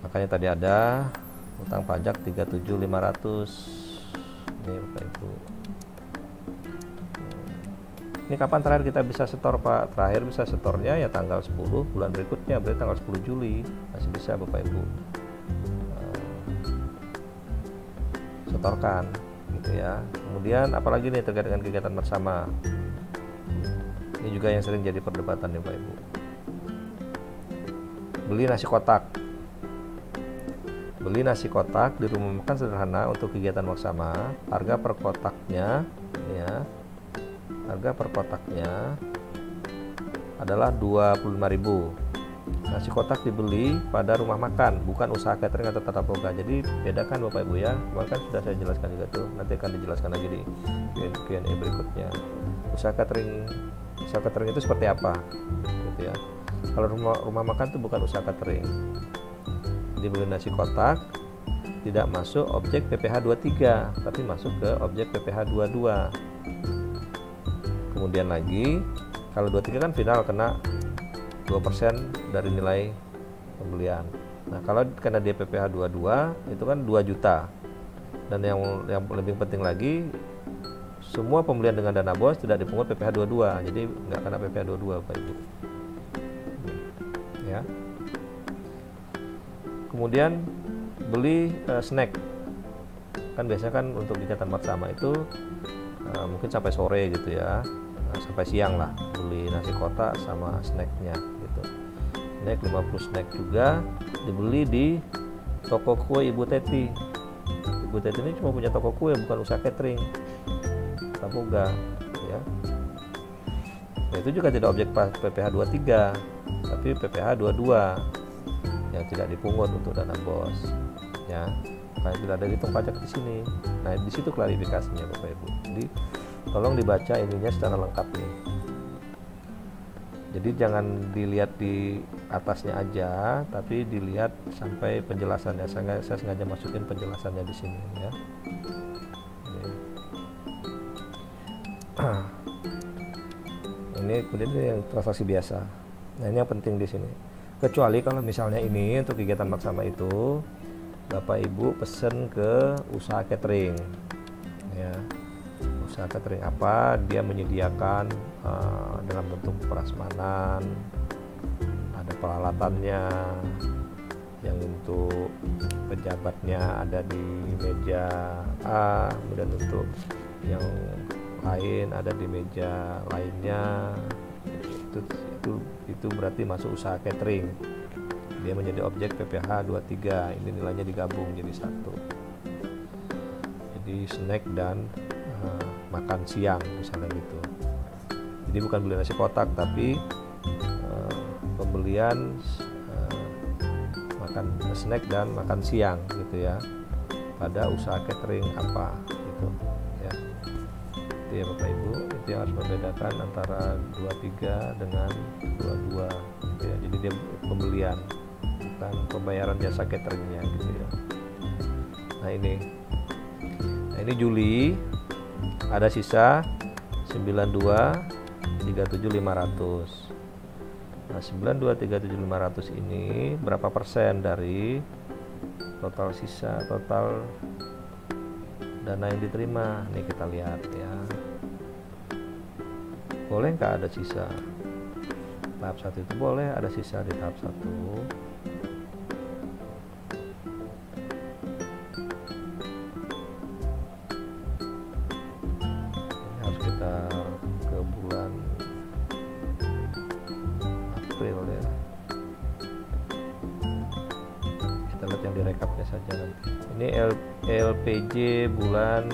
Makanya tadi ada utang pajak 37.500. Ini Bapak Ibu. Ini kapan terakhir kita bisa setor Pak? Terakhir bisa setornya ya tanggal 10 bulan berikutnya, berarti tanggal 10 Juli. Masih bisa Bapak Ibu setorkan gitu ya. Kemudian apalagi nih terkait dengan kegiatan bersama. Ini juga yang sering jadi perdebatan nih Bapak Ibu. Beli nasi kotak. Beli nasi kotak di rumah makan sederhana untuk kegiatan bersama, harga per kotaknya ya. Harga per kotaknya adalah 25.000. Nasi kotak dibeli pada rumah makan, bukan usaha catering atau tata boga. Jadi bedakan Bapak Ibu ya. Kemarin kan sudah saya jelaskan juga tuh. Nanti akan dijelaskan lagi di Q&A berikutnya. Usaha catering itu seperti apa? Gitu ya. Kalau rumah makan itu bukan usaha catering. Dibeli nasi kotak tidak masuk objek PPh 23, tapi masuk ke objek PPh 22. Kemudian lagi, kalau 23 kan final kena 2% dari nilai pembelian. Nah, kalau karena dia PPh 22 itu kan 2 juta. Dan yang lebih penting lagi, semua pembelian dengan dana BOS tidak dipungut PPh 22, jadi nggak kena PPh 22 Bapak Ibu ya. Kemudian beli snack, kan biasanya kan untuk kegiatan bersama itu mungkin sampai sore gitu ya, sampai siang lah, beli nasi kotak sama snacknya gitu. Snack 50 snack juga dibeli di toko kue Ibu Teti. Ibu Teti ini cuma punya toko kue, bukan usaha catering Taboga ya. Nah, itu juga tidak objek PPh 23 tapi PPh 22 yang tidak dipungut untuk dana BOS ya, karena tidak ada hitung pajak di sini. Nah, di situ klarifikasinya Bapak Ibu. Jadi tolong dibaca ininya secara lengkap nih. Jadi jangan dilihat di atasnya aja, tapi dilihat sampai penjelasannya. Saya sengaja masukin penjelasannya di sini ya. Ini kemudian yang transaksi biasa. Nah, ini yang penting di sini. Kecuali kalau misalnya ini untuk kegiatan bersama itu Bapak Ibu pesen ke usaha catering ya. Usaha catering apa, dia menyediakan dalam bentuk prasmanan, ada peralatannya, yang untuk pejabatnya ada di meja A, kemudian untuk yang lain ada di meja lainnya. Itu berarti masuk usaha catering, dia menjadi objek PPh 23. Ini nilainya digabung jadi satu, jadi snack dan makan siang misalnya gitu. Jadi bukan beli nasi kotak, tapi pembelian makan snack dan makan siang gitu ya, pada usaha catering apa gitu ya. Itu ya Bapak Ibu, itu yang harus membedakan antara 23 dengan 22 gitu ya. Jadi dia pembelian, bukan pembayaran jasa cateringnya gitu ya. Nah ini Juli ada sisa 92.37.500. Nah, 92.37.500 ini berapa persen dari total sisa, total dana yang diterima? Nih kita lihat ya. Boleh nggak ada sisa? Tahap 1 itu boleh ada sisa di tahap 1. Ke bulan April ya, kita lihat yang direkapnya saja nanti. Ini LPJ bulan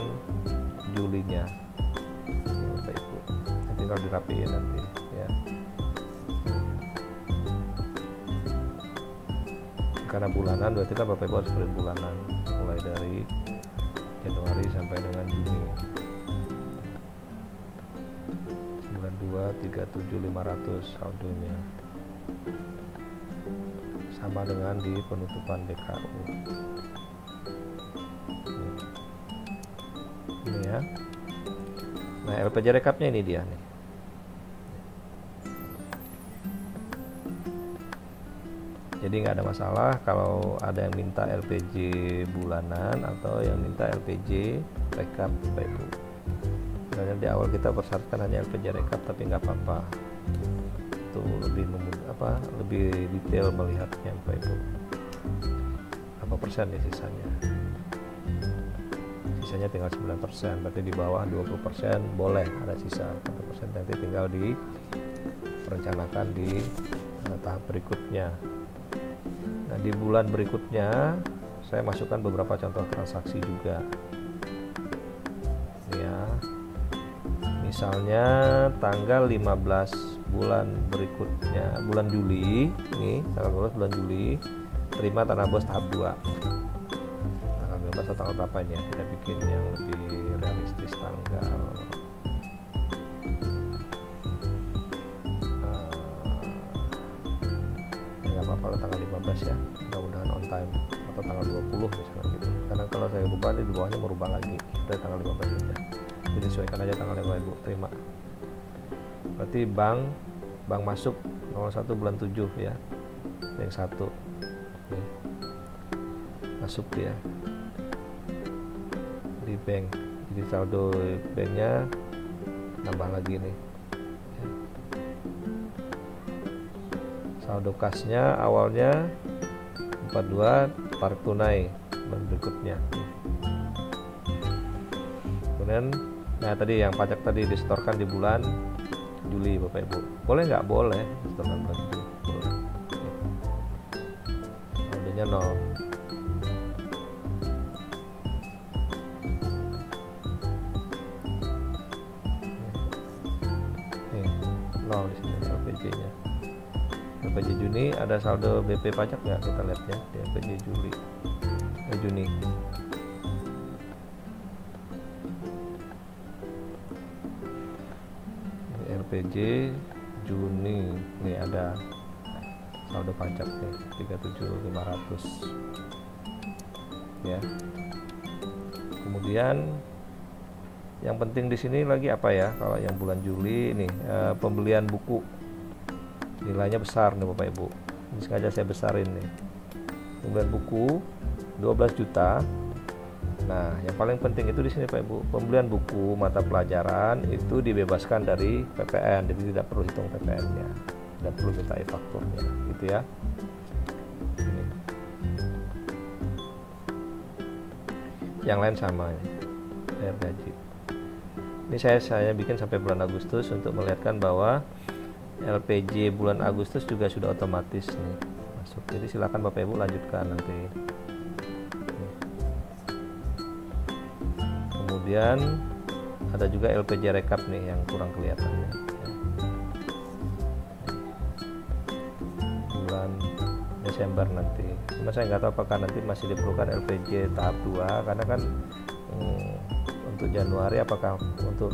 Julinya Bapak Ibu, tinggal dirapiin nanti ya, karena bulanan berarti kan Bapak Ibu harus beri bulanan mulai dari Januari sampai dengan Juni. 237.500 saldonya, sama dengan di penutupan BKU ini ya. Nah, LPJ rekapnya ini dia nih. Jadi nggak ada masalah kalau ada yang minta LPJ bulanan atau yang minta LPJ rekap Bapak Ibu. Sebenarnya di awal kita persyaratkan hanya LPJ rekap, tapi nggak apa-apa, itu lebih detail melihatnya Bapak Ibu. Berapa persen ya sisanya? Sisanya tinggal 9%, berarti di bawah 20% boleh ada sisa 1%, nanti tinggal direncanakan di tahap berikutnya. Nah, di bulan berikutnya saya masukkan beberapa contoh transaksi juga ya. Misalnya tanggal 15 bulan berikutnya, bulan Juli, ini tanggal 15 bulan Juli, terima tanah BOS tahap 2. Tanggal 15 atau tanggal berapa ya? Kita bikin yang lebih realistis, tanggal nggak apa-apa lah, tanggal 15 ya, mudah-mudahan on time, atau tanggal 20 misalnya gitu. Karena kalau saya ubah di bawahnya merubah lagi, dari tanggal 15 aja. Jadi sesuaikan aja tanggalnya Bapak Ibu terima. Berarti bank masuk 01 bulan 7 ya, yang 1 nih masuk dia di bank Jadi saldo banknya nambah lagi nih. Saldo kasnya awalnya 42, tarik tunai berikutnya. Kemudian nah tadi yang pajak tadi disetorkan di bulan Juli Bapak Ibu. Boleh nggak? Boleh disetorkan bulan Juli. Boleh. Saldonya 0. Nol di sini LPJ-nya. LPJ Juni ada saldo BP pajak nggak? Kita lihat ya di LPJ Juni. Ini LPJ Juni nih ada saldo pajak nih 37.500 ya. Kemudian yang penting di sini lagi apa ya? Kalau yang bulan Juli ini pembelian buku nilainya besar nih Bapak Ibu. Ini sengaja saya besarin nih. Pembelian buku 12 juta. Nah, yang paling penting itu di sini Pak Ibu, pembelian buku mata pelajaran itu dibebaskan dari PPN, jadi tidak perlu hitung PPN-nya, tidak perlu minta e-fakturnya, gitu ya. Ini. Yang lain sama, bayar gaji. Ini saya bikin sampai bulan Agustus untuk melihatkan bahwa LPJ bulan Agustus juga sudah otomatis nih masuk. Jadi silakan Bapak Ibu lanjutkan nanti. Kemudian ada juga LPJ rekap nih yang kurang kelihatan nih. Bulan Desember nanti. Cuma saya nggak tahu apakah nanti masih diperlukan LPJ tahap 2 karena kan untuk Januari apakah untuk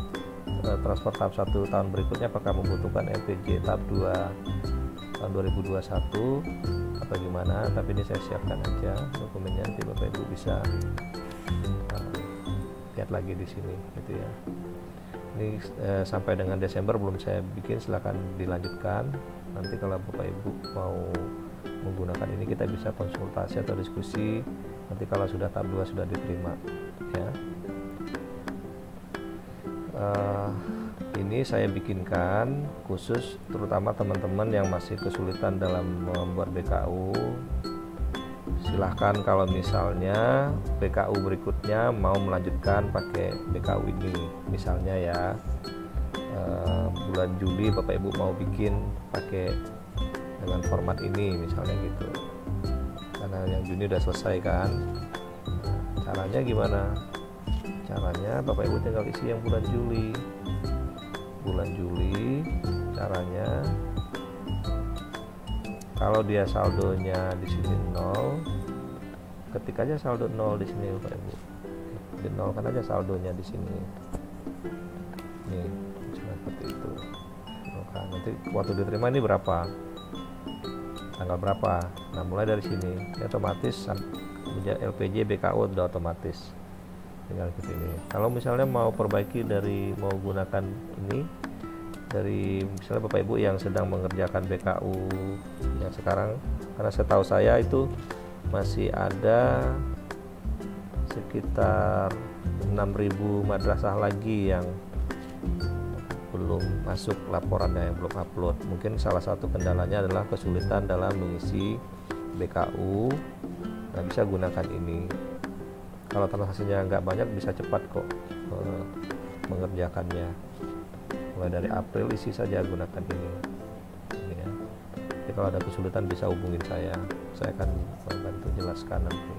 transfer tahap 1 tahun berikutnya apakah membutuhkan LPJ tahap 2 tahun 2021 atau gimana, tapi ini saya siapkan aja dokumennya, nanti Bapak Ibu bisa lihat lagi di sini gitu ya. Ini sampai dengan Desember belum saya bikin, silahkan dilanjutkan. Nanti kalau Bapak Ibu mau menggunakan ini kita bisa konsultasi atau diskusi nanti kalau sudah tahap 2 sudah diterima ya. Ini saya bikinkan khusus terutama teman-teman yang masih kesulitan dalam membuat BKU. Silahkan kalau misalnya BKU berikutnya mau melanjutkan pakai BKU ini, misalnya ya bulan Juli Bapak Ibu mau bikin pakai dengan format ini misalnya gitu, karena yang Juni udah selesai kan. Caranya gimana? Caranya Bapak Ibu tinggal isi yang bulan Juli. Bulan Juli caranya kalau dia saldonya di sini 0, ketik aja saldo 0 di sini Bapak Ibu. Di 0 kan aja saldonya di sini. Nih, seperti itu. Nah, nanti waktu diterima ini berapa? Tanggal berapa? Nah, mulai dari sini ya, otomatis LPJ BKU udah otomatis. Tinggal gitu ini. Kalau misalnya mau perbaiki dari mau gunakan ini dari misalnya Bapak Ibu yang sedang mengerjakan BKU yang sekarang, karena setahu saya itu masih ada sekitar 6.000 madrasah lagi yang belum masuk laporannya, yang belum upload. Mungkin salah satu kendalanya adalah kesulitan dalam mengisi BKU. Nah, bisa gunakan ini. Kalau transaksinya nggak banyak bisa cepat kok mengerjakannya. Mulai dari April isi saja gunakan ini ya. Jadi kalau ada kesulitan bisa hubungin saya akan membantu jelaskan nanti.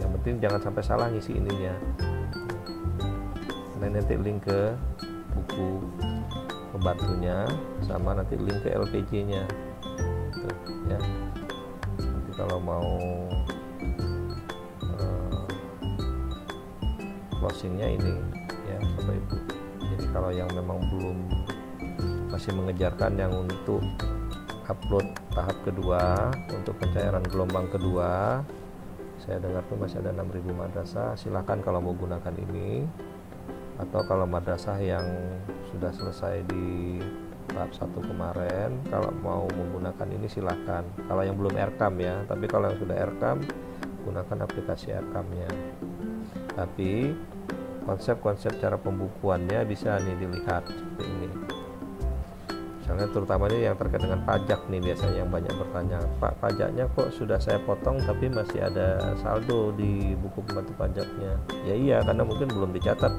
Yang penting jangan sampai salah ngisi ininya. Nanti link ke buku pembantunya sama nanti link ke LPJ-nya gitu, ya. Nanti kalau mau closingnya ini ya Bapak Ibu. Jadi kalau yang memang belum masih mengejarkan yang untuk upload tahap kedua untuk pencairan gelombang kedua, saya dengar tuh masih ada 6.000 madrasah. Silahkan kalau mau gunakan ini, atau kalau madrasah yang sudah selesai di tahap 1 kemarin kalau mau menggunakan ini silahkan. Kalau yang belum Erkam ya, tapi kalau yang sudah Erkam gunakan aplikasi Erkamnya. Tapi konsep-konsep cara pembukuannya bisa nih dilihat seperti ini. Misalnya terutama ini yang terkait dengan pajak nih, biasanya yang banyak bertanya, Pak, pajaknya kok sudah saya potong tapi masih ada saldo di buku pembantu pajaknya. Ya iya, karena mungkin belum dicatat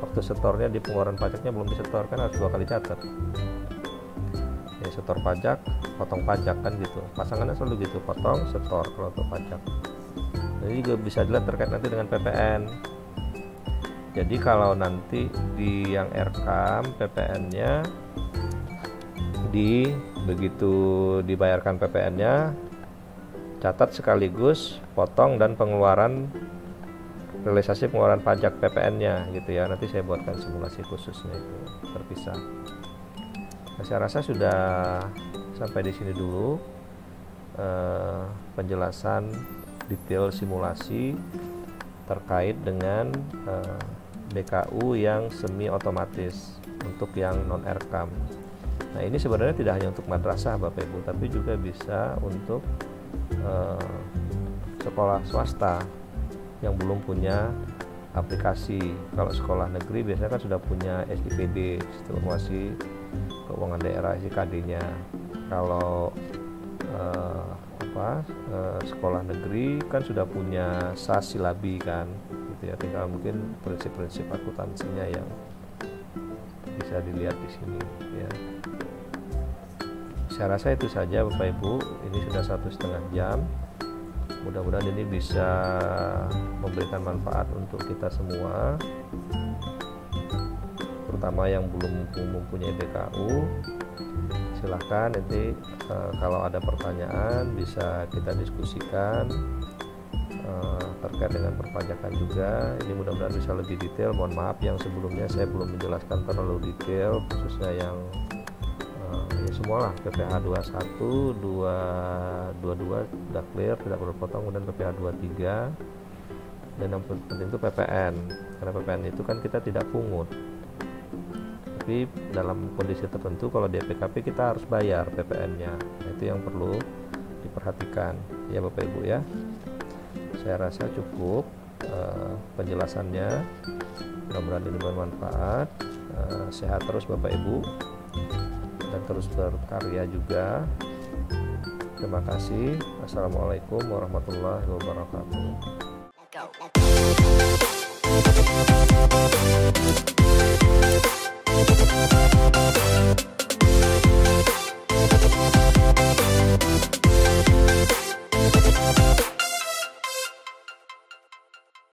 waktu setornya di pengeluaran pajaknya, belum disetor, kan harus 2 kali catat ya, setor pajak, potong pajak, kan gitu pasangannya selalu gitu, potong setor kalau untuk pajak. Jadi juga bisa dilihat terkait nanti dengan PPN. Jadi kalau nanti di yang rekam PPN-nya, begitu dibayarkan PPN-nya, catat sekaligus potong dan pengeluaran, realisasi pengeluaran pajak PPN-nya gitu ya. Nanti saya buatkan simulasi khususnya itu terpisah. Nah, saya rasa sudah sampai di sini dulu penjelasan detail simulasi terkait dengan BKU yang semi otomatis untuk yang non rekam. Nah, ini sebenarnya tidak hanya untuk madrasah Bapak Ibu, tapi juga bisa untuk sekolah swasta yang belum punya aplikasi. Kalau sekolah negeri biasanya kan sudah punya SIPD, Sistem Informasi Keuangan Daerah, SIKD-nya. Kalau sekolah negeri kan sudah punya SAS Silabi kan, gitu ya. Tinggal mungkin prinsip-prinsip akuntansinya yang bisa dilihat di sini ya. Saya rasa itu saja Bapak Ibu, ini sudah 1,5 jam. Mudah-mudahan ini bisa memberikan manfaat untuk kita semua, terutama yang belum mempunyai BKU. Silahkan nanti kalau ada pertanyaan bisa kita diskusikan terkait dengan perpajakan juga. Ini mudah-mudahan bisa lebih detail. Mohon maaf yang sebelumnya saya belum menjelaskan terlalu detail, khususnya yang ya semualah, PPh 21, 22 sudah clear, tidak perlu potong, kemudian PPh 23, dan yang penting itu PPN, karena PPN itu kan kita tidak pungut, tapi dalam kondisi tertentu kalau di PKP kita harus bayar PPN-nya. Nah, itu yang perlu diperhatikan ya Bapak Ibu ya. Saya rasa cukup penjelasannya, mudah-mudahan ini bermanfaat. Sehat terus Bapak Ibu, dan terus berkarya juga. Terima kasih. Assalamualaikum warahmatullahi wabarakatuh.